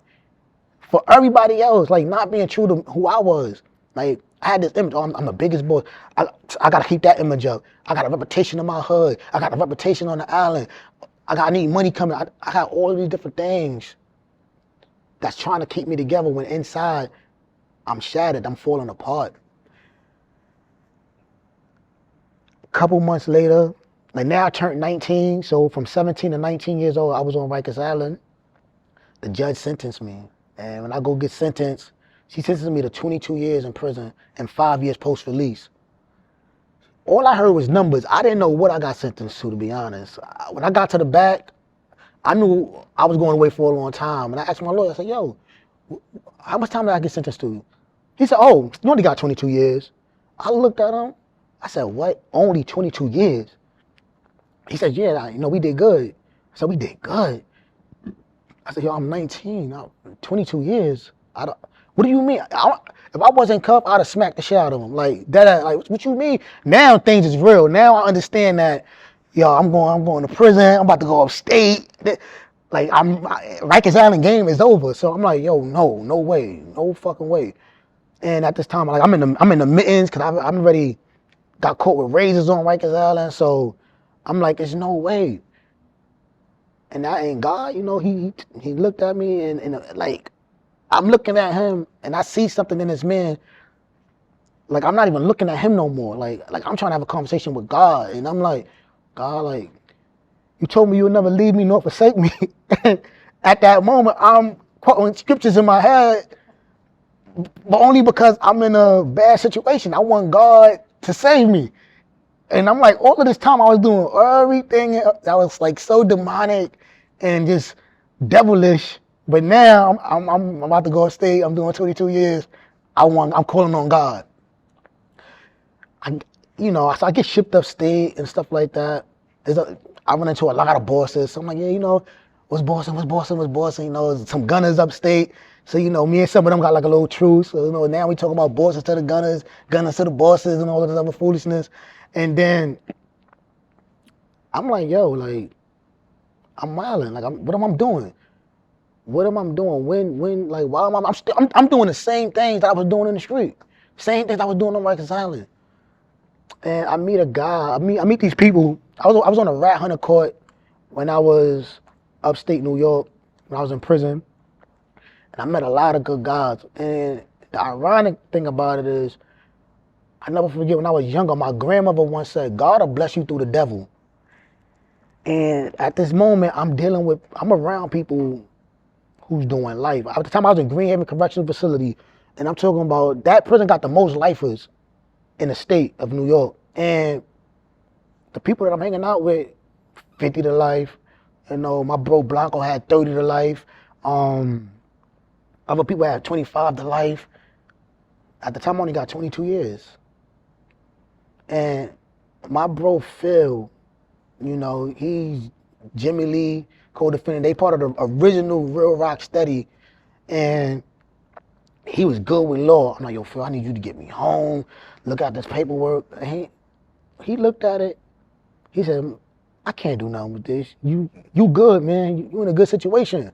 Speaker 1: for everybody else, like not being true to who I was. Like, I had this image, oh, I'm the biggest boss. I gotta keep that image up. I got a reputation in my hood. I got a reputation on the island. I need money coming. I got all of these different things that's trying to keep me together when inside I'm shattered. I'm falling apart. A couple months later, like now I turned 19. So from 17 to 19 years old, I was on Rikers Island. The judge sentenced me. And when I go get sentenced, she sentenced me to 22 years in prison and 5 years post-release. All I heard was numbers. I didn't know what I got sentenced to be honest. When I got to the back, I knew I was going away for a long time. And I asked my lawyer, I said, yo, how much time did I get sentenced to? He said, oh, you only got 22 years. I looked at him. I said, what? Only 22 years? He said, yeah, we did good. I said, we did good. I said, yo, I'm 19, 22 years. What do you mean? If I wasn't cuffed, I'd have smacked the shit out of him. Like, what you mean? Now things is real. Now I understand that, yo, I'm going to prison. I'm about to go upstate. Like, Rikers Island game is over. So I'm like, yo, no way. No fucking way. And at this time, like, I'm in the mittens because I'm already got caught with razors on Rikers Island. So I'm like, there's no way. And that ain't God, he looked at me and like, I'm looking at him and I see something in this man. Like, I'm not even looking at him no more. Like I'm trying to have a conversation with God. And I'm like, God, like, you told me you'll never leave me nor forsake me. At that moment, I'm quoting scriptures in my head, but only because I'm in a bad situation. I want God to save me. And I'm like, all of this time I was doing everything that was like so demonic and just devilish. But now I'm about to go upstate. I'm doing 22 years. I'm calling on God. So I get shipped upstate and stuff like that. I run into a lot of bosses. So I'm like, yeah, what's bossing? Some gunners upstate. So, me and some of them got like a little truce. So, now we talk about bosses to the gunners to the bosses and all of this other foolishness. And then I'm like, yo, like, I'm wilding. Like, what am I doing? What am I doing? When, like, why am I'm doing the same things that I was doing in the street. Same things I was doing on Rikers Island. And I meet a guy, I meet these people. I was on a rat hunter court when I was upstate New York, when I was in prison. And I met a lot of good guys. And the ironic thing about it is, I never forget when I was younger, my grandmother once said, God will bless you through the devil. And at this moment, I'm around people who's doing life. At the time I was in Greenhaven Correctional Facility, and I'm talking about that prison got the most lifers in the state of New York. And the people that I'm hanging out with, 50 to life. My bro Blanco had 30 to life. Other people had 25 to life. At the time, I only got 22 years. And my bro Phil, he's Jimmy Lee, co-defendant. They part of the original Real Rock Steady. And he was good with law. I'm like, yo, Phil, I need you to get me home. Look at this paperwork. And he looked at it. He said, I can't do nothing with this. You good, man. You in a good situation.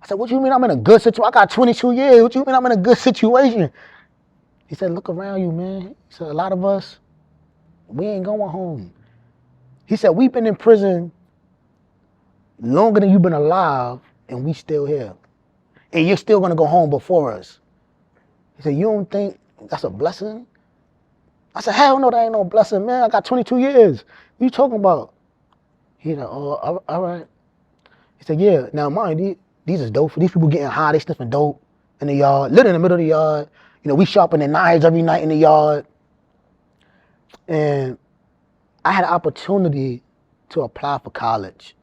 Speaker 1: I said, what you mean I'm in a good situation? I got 22 years. What you mean I'm in a good situation? He said, look around you, man. He said, a lot of us, we ain't going home. He said, we've been in prison longer than you've been alive, and we still here. And you're still going to go home before us. He said, you don't think that's a blessing? I said, hell no, that ain't no blessing, man. I got 22 years. What you talking about? He said, oh, all right. He said, yeah, now mind, these is dope. These people getting high, they sniffing dope in the yard, literally in the middle of the yard. We sharpening knives every night in the yard. And I had an opportunity to apply for college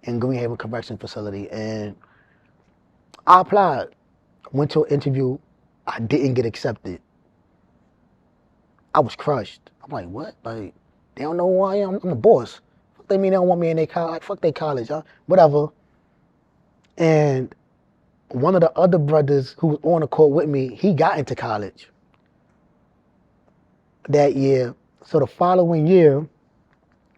Speaker 1: in Greenhaven Correction Facility. And I applied, went to an interview. I didn't get accepted. I was crushed. I'm like, what? Like, they don't know who I am? I'm the boss. Fuck they mean they don't want me in their college? Fuck their college, huh? Whatever. And one of the other brothers who was on the court with me, he got into college that year. So the following year,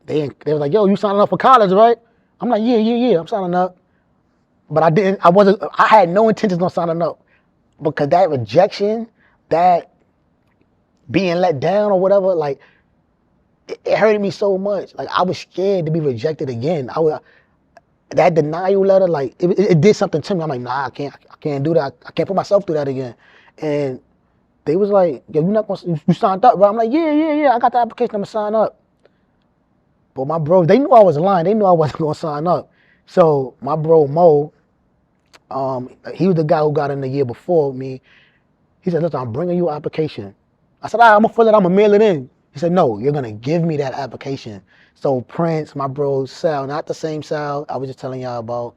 Speaker 1: they were like, yo, you signing up for college, right? I'm like, yeah, I'm signing up. But I had no intentions on signing up because that rejection, that being let down or whatever, like, it hurted me so much. Like, I was scared to be rejected again. That denial letter, like, it did something to me. I'm like, nah, I can't do that. I can't put myself through that again. And They was like, yo, you signed up, right? I'm like, yeah, I got the application, I'm gonna sign up. But my bros, they knew I was lying. They knew I wasn't gonna sign up. So my bro Mo, he was the guy who got in the year before me. He said, listen, I'm bringing you an application. I said, all right, I'm gonna fill it, I'm gonna mail it in. He said, no, you're gonna give me that application. So Prince, my bro Sal, not the same Sal I was just telling y'all about,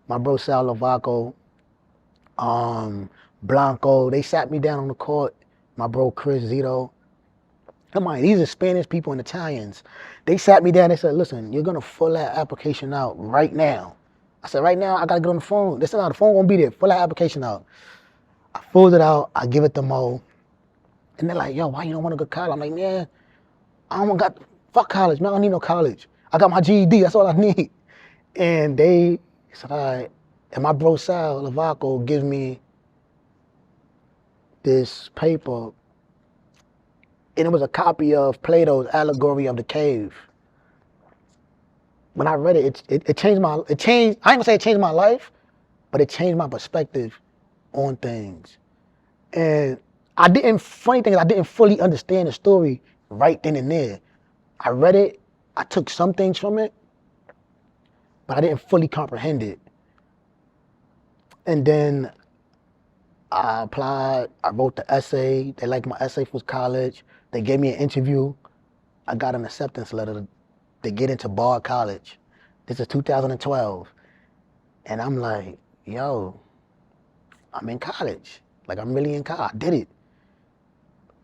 Speaker 1: my bro Sal Lavaco, Blanco, they sat me down on the court. My bro Chris Zito. Come on, these are Spanish people and Italians. They sat me down, they said, listen, you're gonna fill that application out right now. I said, right now, I gotta get on the phone. They said, no, the phone won't be there. Fill that application out. I filled it out, I give it to Mo. And they're like, yo, why you don't want to go to college? I'm like, man, I don't got, fuck college, man, I don't need no college. I got my GED, that's all I need. And they said, all right. And my bro Sal Lavaco gives me this paper, and it was a copy of Plato's Allegory of the Cave. When I read it, it changed I ain't gonna say it changed my life, but it changed my perspective on things. And funny thing is, I didn't fully understand the story right then and there. I read it, I took some things from it, but I didn't fully comprehend it. And then I applied, I wrote the essay, they liked my essay for college, they gave me an interview, I got an acceptance letter to get into Bard College. This is 2012. And I'm like, yo, I'm in college. Like, I'm really in college, I did it.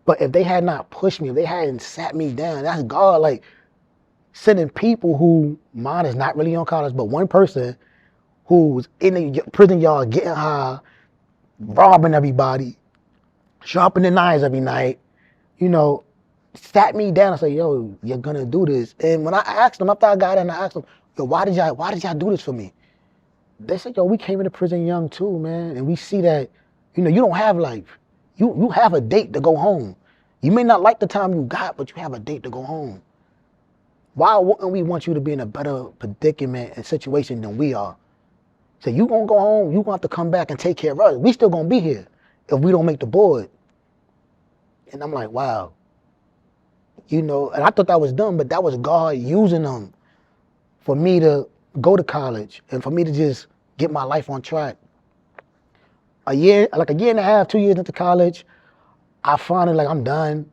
Speaker 1: But if they had not pushed me, if they hadn't sat me down, that's God, like, sending people who, mine is not really on college, but one person who's in the prison yard getting high, robbing everybody, sharpening knives every night, you know, sat me down and said, yo, you're gonna do this. And when I asked them, after I got in, I asked them, yo, why did y'all do this for me? They said, yo, we came into prison young too, man, and we see that, you know, you don't have life. You have a date to go home. You may not like the time you got, but you have a date to go home. Why wouldn't we want you to be in a better predicament and situation than we are? So you gonna go home, you gonna have to come back and take care of us. We still gonna be here if we don't make the board. And I'm like, wow. You know, and I thought that was dumb, but that was God using them for me to go to college and for me to just get my life on track. A year and a half, 2 years into college, I finally, like, I'm done.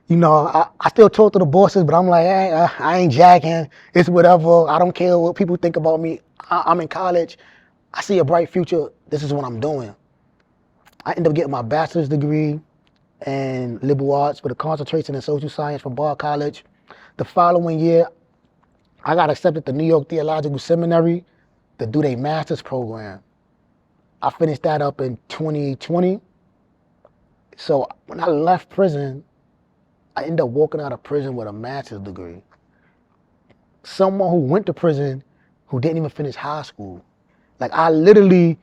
Speaker 1: You know, I still talk to the bosses, but I'm like, hey, I ain't jacking. It's whatever. I don't care what people think about me. I'm in college. I see a bright future. This is what I'm doing. I ended up getting my bachelor's degree in liberal arts with a concentration in social science from Bard College. The following year, I got accepted to New York Theological Seminary to do their master's program. I finished that up in 2020. So when I left prison, I ended up walking out of prison with a master's degree. Someone who went to prison who didn't even finish high school. Like, I literally,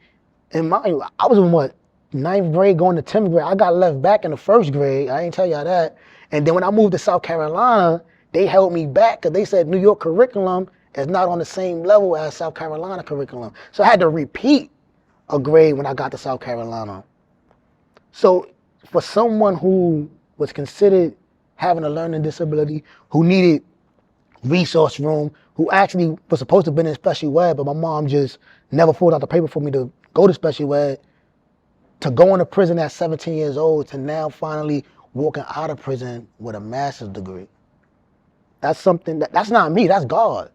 Speaker 1: I was in what, 9th grade going to 10th grade. I got left back in the 1st grade. I ain't tell y'all that. And then when I moved to South Carolina, they held me back because they said New York curriculum is not on the same level as South Carolina curriculum. So I had to repeat a grade when I got to South Carolina. So for someone who was considered having a learning disability, who needed resource room, who actually was supposed to have been in special ed, but my mom just never filled out the paper for me to go to special ed, to go into prison at 17 years old, to now finally walking out of prison with a master's degree. That's something that's not me, that's God.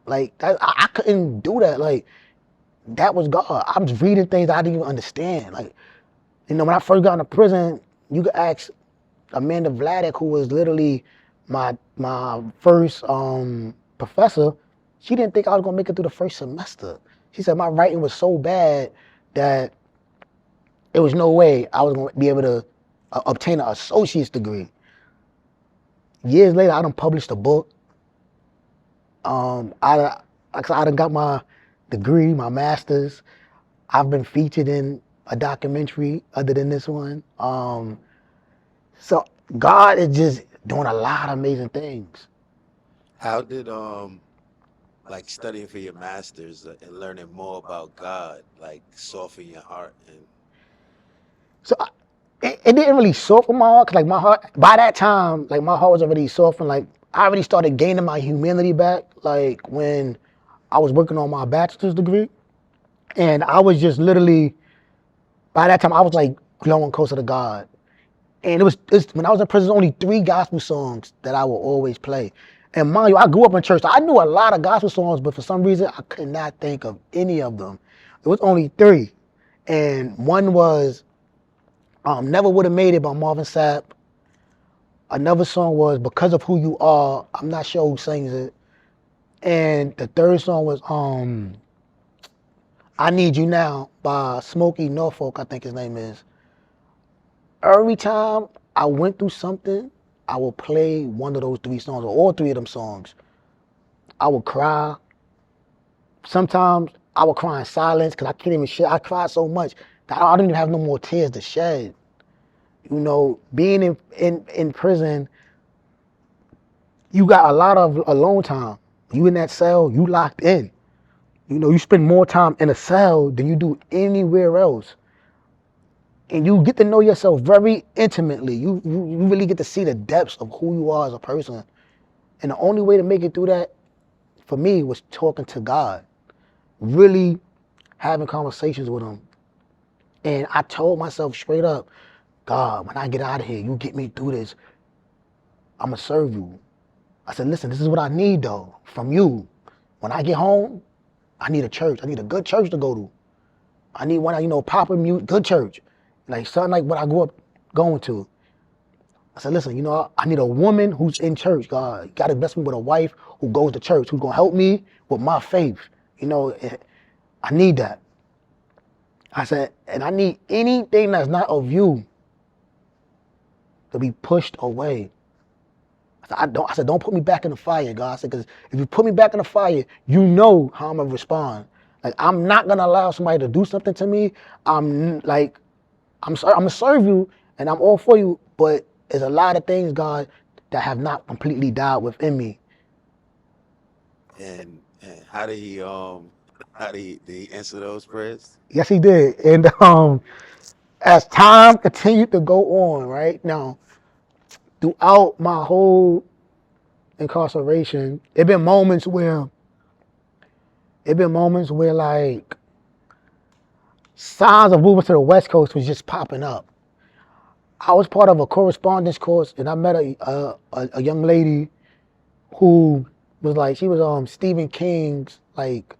Speaker 1: Like, I couldn't do that. Like, that was God. I'm just reading things I didn't even understand. Like, you know, when I first got into prison, you could ask Amanda Vladik, who was literally my first professor. She didn't think I was gonna make it through the first semester. She said my writing was so bad that there was no way I was gonna be able to obtain an associate's degree. Years later, I done published a book. I done got my degree, my master's. I've been featured in a documentary other than this one. So God is just doing a lot of amazing things.
Speaker 2: How did like studying for your masters and learning more about God like soften your heart and
Speaker 1: So it didn't really soften my heart, 'cause like my heart, by that time, like my heart was already softened. Like I already started gaining my humanity back, like when I was working on my bachelor's degree. And I was just literally, by that time, I was like growing closer to God. And it's when I was in prison, only 3 gospel songs that I will always play. And mind you, I grew up in church. So I knew a lot of gospel songs, but for some reason, I could not think of any of them. It was only 3. And one was Never Would Have Made It by Marvin Sapp. Another song was Because of Who You Are. I'm not sure who sings it. And the third song was I Need You Now by Smokey Norfolk, I think his name is. Every time I went through something, I would play one of those 3 songs, or all 3 of them songs. I would cry. Sometimes I would cry in silence because I can't even shed. I cried so much that I didn't even have no more tears to shed. You know, being in prison, you got a lot of alone time. You in that cell, you locked in. You know, you spend more time in a cell than you do anywhere else. And you get to know yourself very intimately. You really get to see the depths of who you are as a person. And the only way to make it through that, for me, was talking to God. Really having conversations with him. And I told myself straight up, God, when I get out of here, you get me through this, I'm going to serve you. I said, listen, this is what I need, though, from you. When I get home, I need a church. I need a good church to go to. I need one, proper mute, good church. Like something like what I grew up going to. I said, listen, I need a woman who's in church, God. You got to bless me with a wife who goes to church, who's going to help me with my faith. I need that. I said, and I need anything that's not of you to be pushed away. I said, don't put me back in the fire, God. I said, because if you put me back in the fire, you know how I'm going to respond. Like, I'm not going to allow somebody to do something to me. I'm going to serve you, and I'm all for you, but there's a lot of things, God, that have not completely died within me.
Speaker 2: And how did he answer those prayers?
Speaker 1: Yes, he did. And as time continued to go on, right now, throughout my whole incarceration, it been moments where like signs of moving to the West Coast was just popping up. I was part of a correspondence course, and I met a young lady who was like, she was Stephen King's like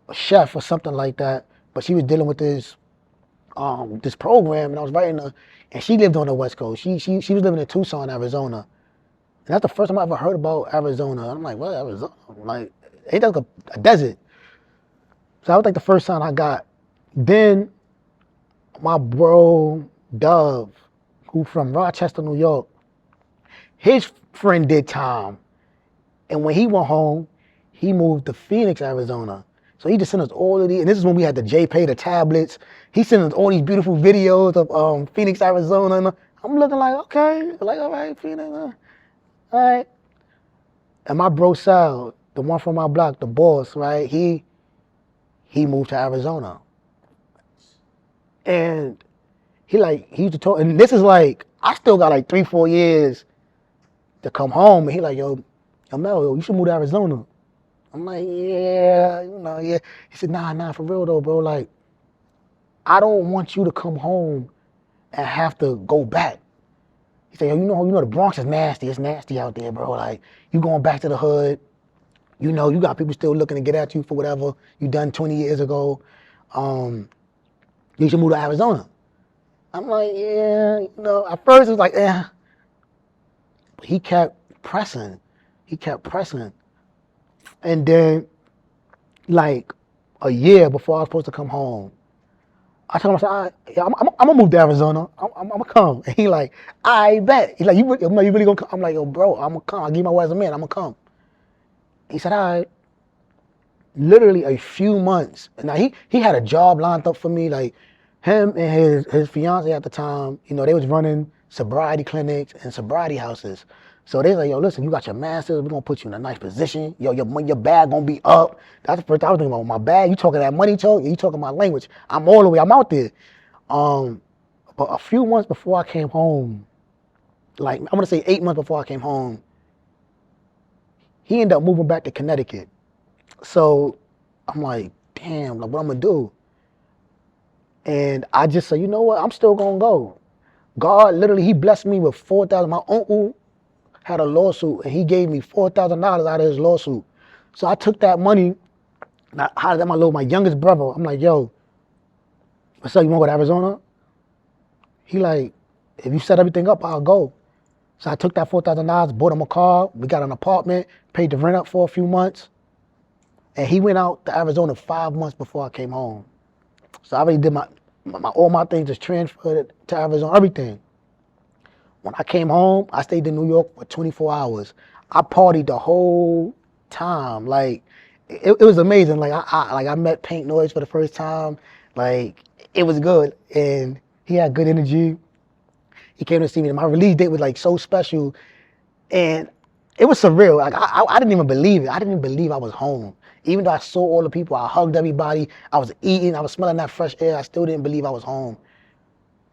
Speaker 1: a chef or something like that, but she was dealing with this program, and I was writing her, and she lived on the West Coast. She was living in Tucson, Arizona. And that's the first time I ever heard about Arizona. I'm like, what, Arizona? Like, ain't that like a desert? So that was like the first sign I got. Then my bro, Dove, who from Rochester, New York, his friend did time. And when he went home, he moved to Phoenix, Arizona. So he just sent us all of these, and this is when we had the JPay, the tablets. He sent us all these beautiful videos of Phoenix, Arizona. And I'm looking like, okay, like, all right, Phoenix, all right. And my bro Sal, the one from my block, the boss, right? He moved to Arizona. And he used to talk, and this is like, I still got like 3-4 years to come home. And he like, yo, Mel, you should move to Arizona. I'm like, yeah, yeah. He said, nah, for real though, bro. Like, I don't want you to come home and have to go back. He said, yo, you know the Bronx is nasty. It's nasty out there, bro. Like, you going back to the hood. You got people still looking to get at you for whatever you done 20 years ago. You should move to Arizona. I'm like, yeah, at first it was like, eh. But he kept pressing. And then, like, a year before I was supposed to come home, I told him, I said, I'm gonna move to Arizona. I'm gonna come. And he like, I bet. He's like, you really gonna come? I'm like, yo, bro, I'm gonna come. I give you my word as a man, I'm gonna come. He said, all right. Literally a few months. Now he had a job lined up for me. Like, him and his fiance at the time, they was running sobriety clinics and sobriety houses. So they was like, yo, listen, you got your master's, we're gonna put you in a nice position. Yo, your bag gonna be up. That's the first time I was thinking about my bag. You talking that money talk, you talking my language. I'm all the way, I'm out there. But a few months before I came home, like I'm gonna say 8 months before I came home, he ended up moving back to Connecticut. So I'm like, damn, like what I'm gonna do? And I just said, you know what? I'm still gonna go. God literally, he blessed me with 4,000. My uncle had a lawsuit and he gave me $4,000 out of his lawsuit. So I took that money and I hollered at my youngest brother. I'm like, yo, what's up? You wanna go to Arizona? He like, if you set everything up, I'll go. So I took that $4,000, bought him a car. We got an apartment, paid the rent up for a few months. And he went out to Arizona 5 months before I came home. So I already did all my things, just transferred to Arizona, everything. When I came home, I stayed in New York for 24 hours. I partied the whole time. Like, it was amazing. Like I met Pink Noise for the first time. Like, it was good. And he had good energy. He came to see me. And my release date was like so special. And it was surreal. Like I didn't even believe it. I didn't even believe I was home. Even though I saw all the people, I hugged everybody, I was eating, I was smelling that fresh air, I still didn't believe I was home.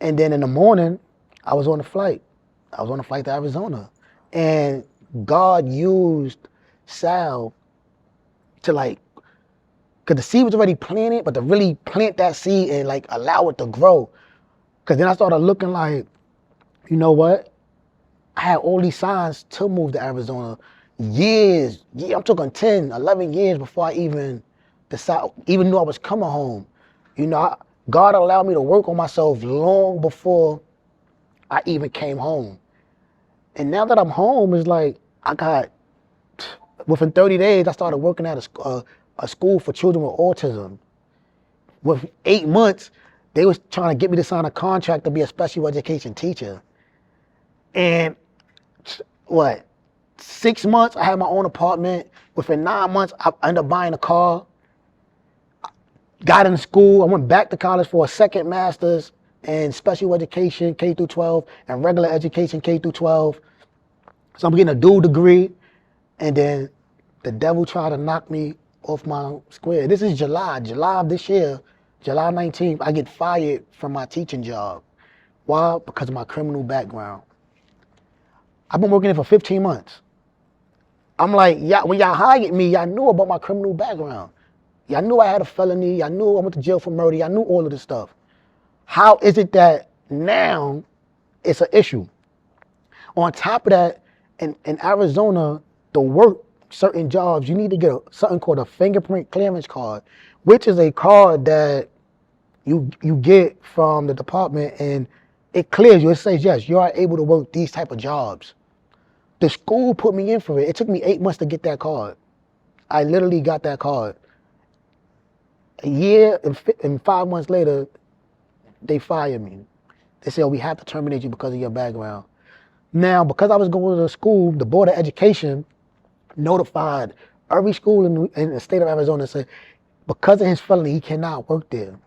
Speaker 1: And then in the morning, I was on a flight. I was on a flight to Arizona. And God used Sal to like, because the seed was already planted, but to really plant that seed and like allow it to grow. Because then I started looking like, you know what? I had all these signs to move to Arizona. I'm talking 10, 11 years before I even knew I was coming home. You know, God allowed me to work on myself long before I even came home. And now that I'm home, it's like within 30 days, I started working at a school for children with autism. With 8 months, they was trying to get me to sign a contract to be a special education teacher. And what, 6 months, I had my own apartment. Within 9 months, I ended up buying a car. Got in school. I went back to college for a second master's in special education, K through 12, and regular education, K through 12. So I'm getting a dual degree. And then the devil tried to knock me off my square. This is July of this year, July 19th, I get fired from my teaching job. Why? Because of my criminal background. I've been working there for 15 months. I'm like, when y'all hired me, y'all knew about my criminal background. Y'all knew I had a felony. Y'all knew I went to jail for murder. Y'all knew all of this stuff. How is it that now it's an issue? On top of that, in Arizona, to work certain jobs, you need to get something called a fingerprint clearance card, which is a card that you get from the department and it clears you. It says, yes, you are able to work these type of jobs. The school put me in for it. It took me 8 months to get that card. I literally got that card. A year and 5 months later, they fired me. They said, oh, we have to terminate you because of your background. Now, because I was going to the school, the Board of Education notified every school in the state of Arizona and said, because of his felony, he cannot work there.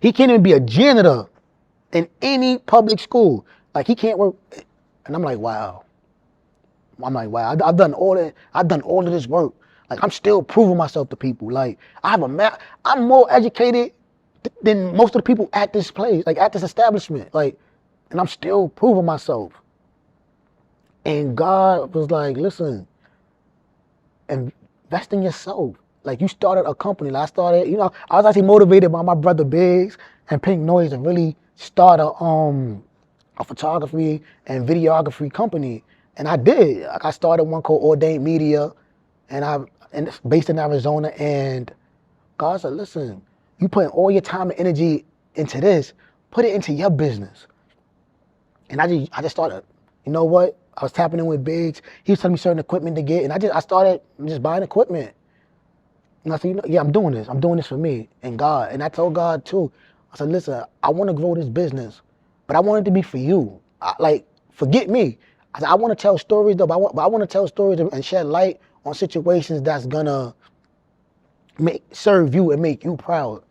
Speaker 1: He can't even be a janitor in any public school. Like, he can't work. And I'm like, wow. I've done all of this work. Like, I'm still proving myself to people. Like, I'm more educated than most of the people at this place, like at this establishment. Like, and I'm still proving myself. And God was like, listen, invest in yourself. Like, you started a company. Like, I was actually motivated by my brother Biggs and Pink Noise to really start a photography and videography company. And I did. Like, I started one called Ordained Media, and it's based in Arizona. And God said, listen, you putting all your time and energy into this, put it into your business. And I just started, you know what? I was tapping in with Biggs. He was telling me certain equipment to get, and I started just buying equipment. And I said, I'm doing this. I'm doing this for me and God. And I told God too. I said, listen, I want to grow this business, but I want it to be for you. Forget me. I said, I want to tell stories though, but I want to tell stories and shed light on situations that's gonna serve you and make you proud.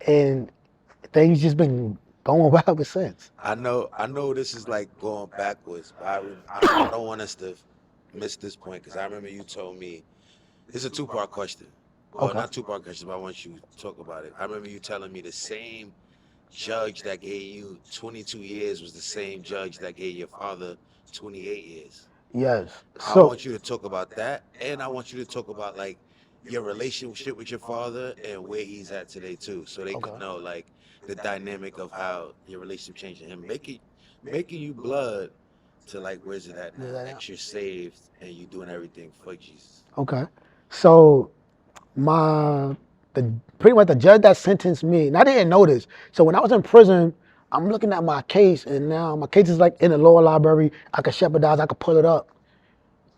Speaker 1: And things just been going well ever since.
Speaker 2: I know this is like going backwards, but I don't want us to miss this point because I remember you told me, it's a two-part question. Well,
Speaker 1: Okay.
Speaker 2: not two-part question, but I want you to talk about it. I remember you telling me the same judge that gave you 22 years was the same judge that gave your father 28 years.
Speaker 1: Yes.
Speaker 2: I
Speaker 1: So,
Speaker 2: want you to talk about that, and I want you to talk about like your relationship with your father and where he's at today too, so they
Speaker 1: okay.
Speaker 2: could know like the dynamic of how your relationship changed him, making you blood to like where's it at now? That you're saved and you doing everything for Jesus.
Speaker 1: Okay. So the pretty much the judge that sentenced me, and I didn't know this. So when I was in prison, I'm looking at my case, and now my case is like in the lower library. I could shepherdize, I could pull it up.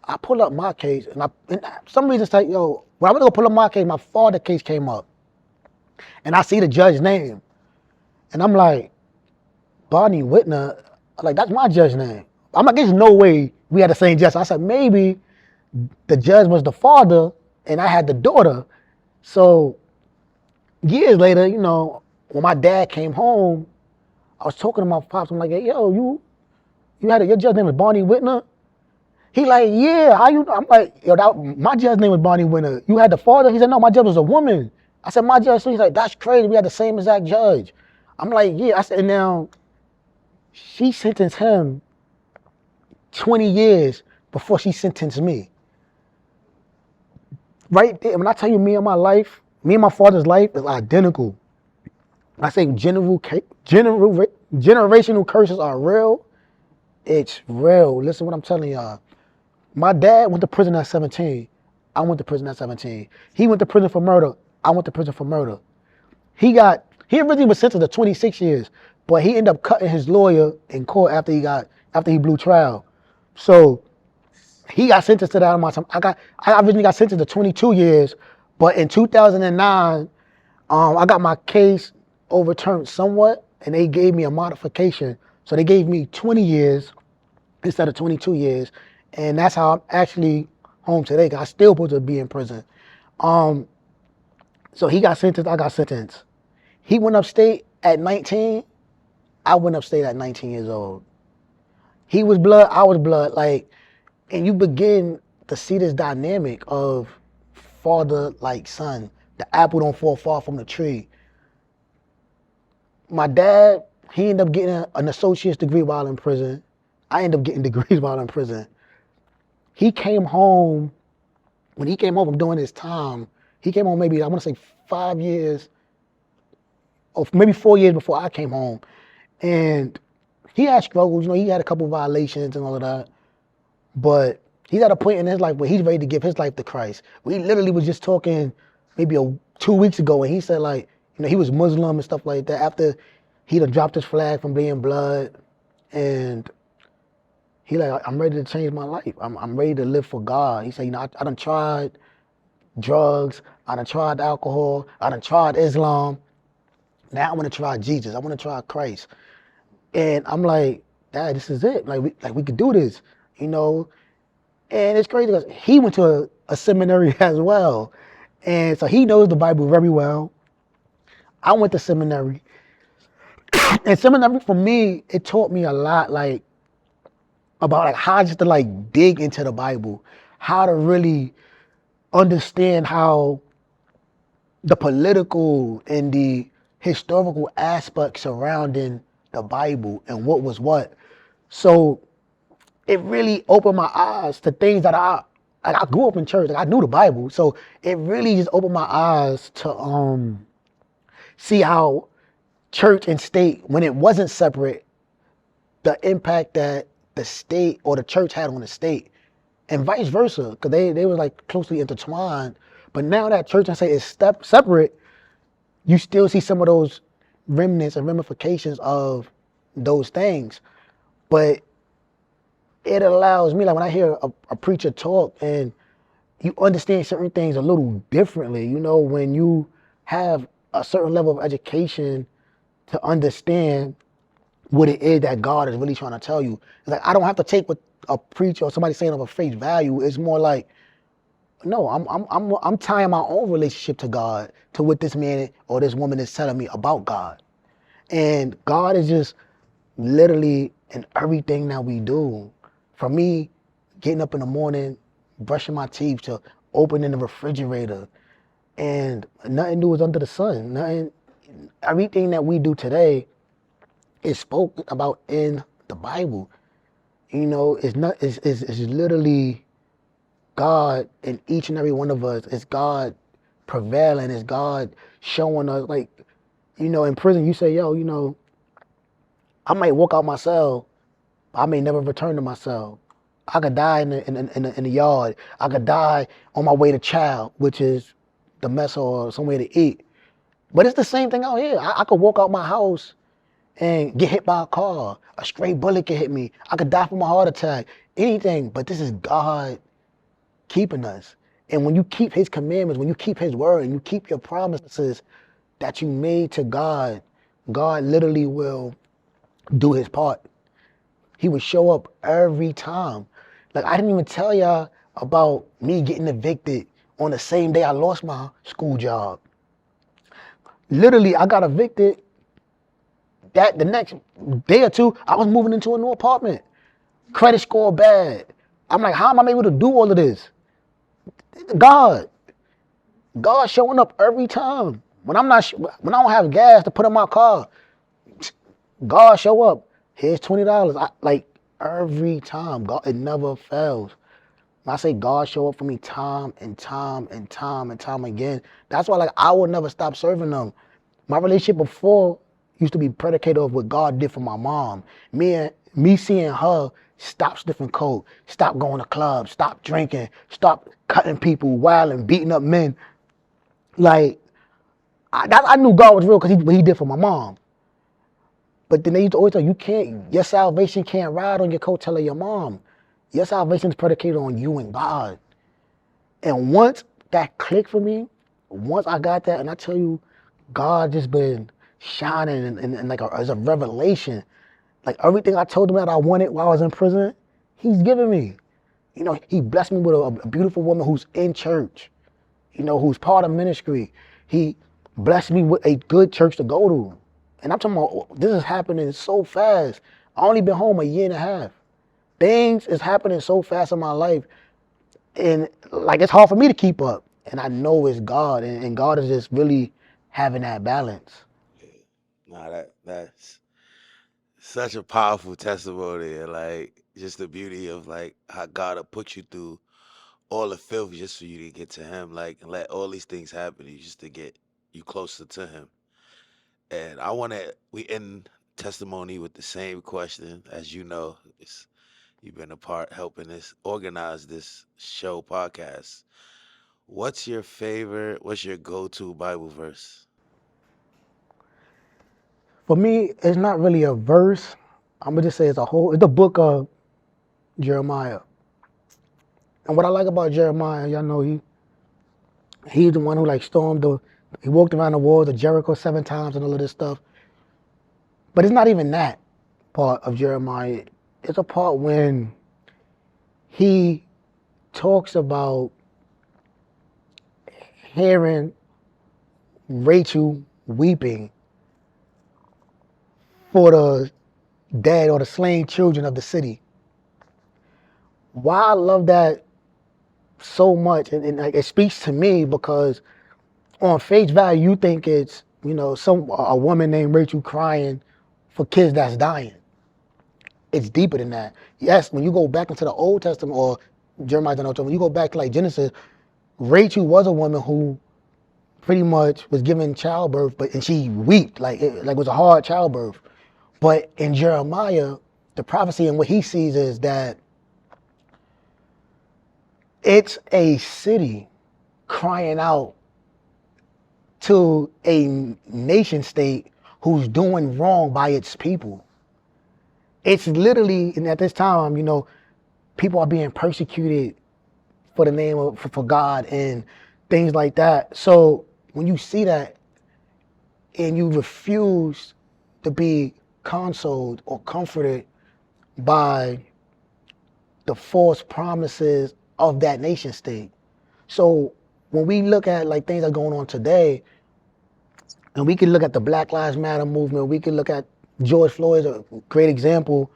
Speaker 1: I pull up my case, and for some reason it's like, yo, when I went to go pull up my case, my father's case came up, and I see the judge's name, and I'm like, Bonnie Whitner, like that's my judge's name. I'm like, there's no way we had the same judge. I said maybe the judge was the father, and I had the daughter. So years later, you know, when my dad came home, I was talking to my pops. I'm like, hey, yo, you had your judge name was Bonnie Whitner? He like, yeah, how you? I'm like, yo, my judge name was Bonnie Whitner. You had the father? He said, no, my judge was a woman. I said, my judge. So he's like, that's crazy. We had the same exact judge. I'm like, yeah. I said, and now she sentenced him 20 years before she sentenced me. Right there, when I tell you me and my father's life is identical. I say generational curses are real. It's real. Listen what I'm telling y'all. My dad went to prison at 17. I went to prison at 17. He went to prison for murder. I went to prison for murder. He originally was sentenced to 26 years, but he ended up cutting his lawyer in court after he blew trial. So he got sentenced to that amount of time. I originally got sentenced to 22 years, but in 2009, I got my case overturned somewhat, and they gave me a modification. So they gave me 20 years instead of 22 years, and that's how I'm actually home today. 'Cause I still supposed to be in prison. So he got sentenced, I got sentenced. He went upstate at 19. I went upstate at 19 years old. He was blood, I was blood. Like, and you begin to see this dynamic of father like son. The apple don't fall far from the tree. My dad, he ended up getting an associate's degree while in prison. I ended up getting degrees while in prison. He came home, when he came home from doing his time, he came home maybe, I want to say 5 years, or maybe 4 years before I came home. And he had struggles, you know, he had a couple of violations and all of that. But he's at a point in his life where he's ready to give his life to Christ. We literally was just talking maybe 2 weeks ago, and he said, like, you know, he was Muslim and stuff like that after he done dropped his flag from being blood. And he like, I'm ready to change my life. I'm ready to live for God. He said, you know, I done tried drugs. I done tried alcohol. I done tried Islam. Now I want to try Jesus. I want to try Christ. And I'm like, Dad, this is it. Like we could do this, you know. And it's crazy because he went to a seminary as well. And so he knows the Bible very well. I went to seminary. And seminary for me, it taught me a lot, like, about like how just to like dig into the Bible, how to really understand how the political and the historical aspects surrounding the Bible and what was what. So it really opened my eyes to things that I grew up in church. Like I knew the Bible, so it really just opened my eyes to see how church and state, when it wasn't separate, the impact that the state or the church had on the state, and vice versa, because they were like closely intertwined. But now that church and state is separate, you still see some of those remnants and ramifications of those things. But it allows me, like when I hear a preacher talk and you understand certain things a little differently, you know, when you have a certain level of education to understand what it is that God is really trying to tell you. It's like, I don't have to take what a preacher or somebody saying of a face value. It's more like, no, I'm tying my own relationship to God, to what this man or this woman is telling me about God. And God is just literally in everything that we do. For me, getting up in the morning, brushing my teeth, to opening the refrigerator, and nothing new is under the sun. Nothing, everything that we do today is spoken about in the Bible. You know, it's literally God in each and every one of us. It's God prevailing. It's God showing us, like, you know, in prison, you say, yo, you know, I might walk out my cell, but I may never return to my cell. I could die in the yard. I could die on my way to chow, which is the mess or somewhere to eat. But it's the same thing out here. I could walk out my house and get hit by a car. A stray bullet could hit me. I could die from a heart attack. Anything. But this is God keeping us. And when you keep his commandments, when you keep his word, and you keep your promises that you made to God, God literally will do his part. He would show up every time. Like, I didn't even tell y'all about me getting evicted on the same day I lost my school job. Literally, I got evicted the next day or two. I was moving into a new apartment. Credit score bad. I'm like, how am I able to do all of this? God showing up every time. When I don't have gas to put in my car, God show up. Here's $20. Like, every time. God, it never fails. When I say God show up for me time and time and time and time again, that's why, like, I will never stop serving them. My relationship before used to be predicated of what God did for my mom. Me seeing her stop sniffing coke, stop going to clubs, stop drinking, stop cutting people, wilding, beating up men. Like, I knew God was real because what he did for my mom. But then they used to always tell you, your salvation can't ride on your coattail of your mom. Your salvation is predicated on you and God. And once that clicked for me, once I got that, and I tell you, God just been shining and like as a revelation. Like, everything I told him that I wanted while I was in prison, he's giving me. You know, he blessed me with a beautiful woman who's in church, you know, who's part of ministry. He blessed me with a good church to go to. And I'm talking about, this is happening so fast. I only been home a year and a half. Things is happening so fast in my life. And like, it's hard for me to keep up. And I know it's God. And God is just really having that balance.
Speaker 2: Yeah. Nah, that's such a powerful testimony, and like just the beauty of like how God will put you through all the filth just for you to get to him, like, and let all these things happen to you just to get you closer to him. And we end testimony with the same question. As you know, you've been a part helping us organize this show podcast. What's your go-to Bible verse?
Speaker 1: For me, it's not really a verse. I'm going to just say it's the book of Jeremiah. And what I like about Jeremiah, y'all know he's the one who like he walked around the walls of Jericho 7 times and all of this stuff. But it's not even that part of Jeremiah. It's a part when he talks about hearing Rachel weeping for the dead or the slain children of the city. Why I love that so much, and like, it speaks to me because on face value, you think it's, you know, a woman named Rachel crying for kids that's dying. It's deeper than that. Yes, when you go back into the Old Testament or Jeremiah's Old Testament, when you go back to like Genesis, Rachel was a woman who pretty much was given childbirth, and she wept, like it was a hard childbirth. But in Jeremiah, the prophecy and what he sees is that it's a city crying out to a nation state who's doing wrong by its people. It's literally, and at this time, you know, people are being persecuted for the name of for God and things like that. So when you see that and you refuse to be consoled or comforted by the false promises of that nation state. So when we look at like things that are going on today, and we can look at the Black Lives Matter movement, we can look at George Floyd, a great example.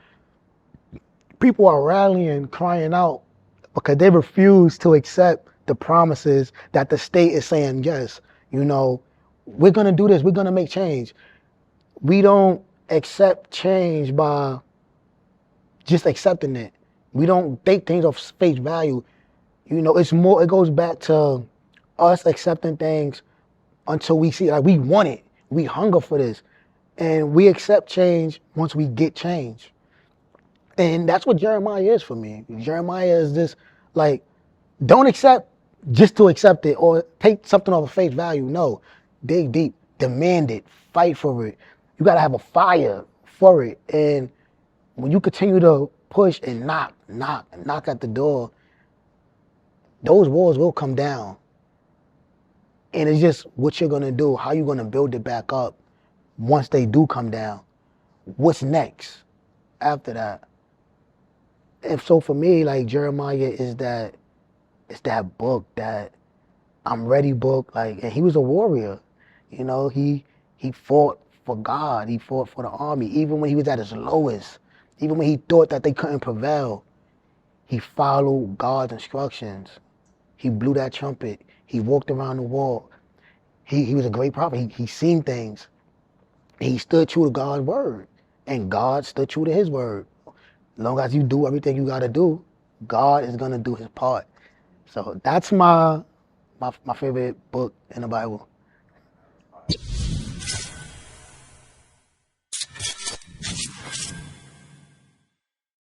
Speaker 1: People are rallying, crying out because they refuse to accept the promises that the state is saying, yes, you know, we're gonna do this. We're gonna make change. We don't accept change by just accepting it. We don't take things off face value. You know, it's more. It goes back to us accepting things until we see, like, we want it. We hunger for this, and we accept change once we get change. And that's what Jeremiah is for me. Jeremiah is this, like, don't accept just to accept it or take something off of face value. No, dig deep, demand it, fight for it. You gotta have a fire for it. And when you continue to push and knock at the door, those walls will come down. And it's just what you're gonna do, how you're gonna build it back up once they do come down. What's next after that? And so for me, like, Jeremiah is that, it's that book, that I'm ready book. Like, and he was a warrior. You know, he fought for God. He fought for the army, even when he was at his lowest, even when he thought that they couldn't prevail. He followed God's instructions. He blew that trumpet. He walked around the wall. He was a great prophet. He seen things. He stood true to God's word, and God stood true to his word. As long as you do everything you got to do, God is going to do his part. So that's my favorite book in the Bible.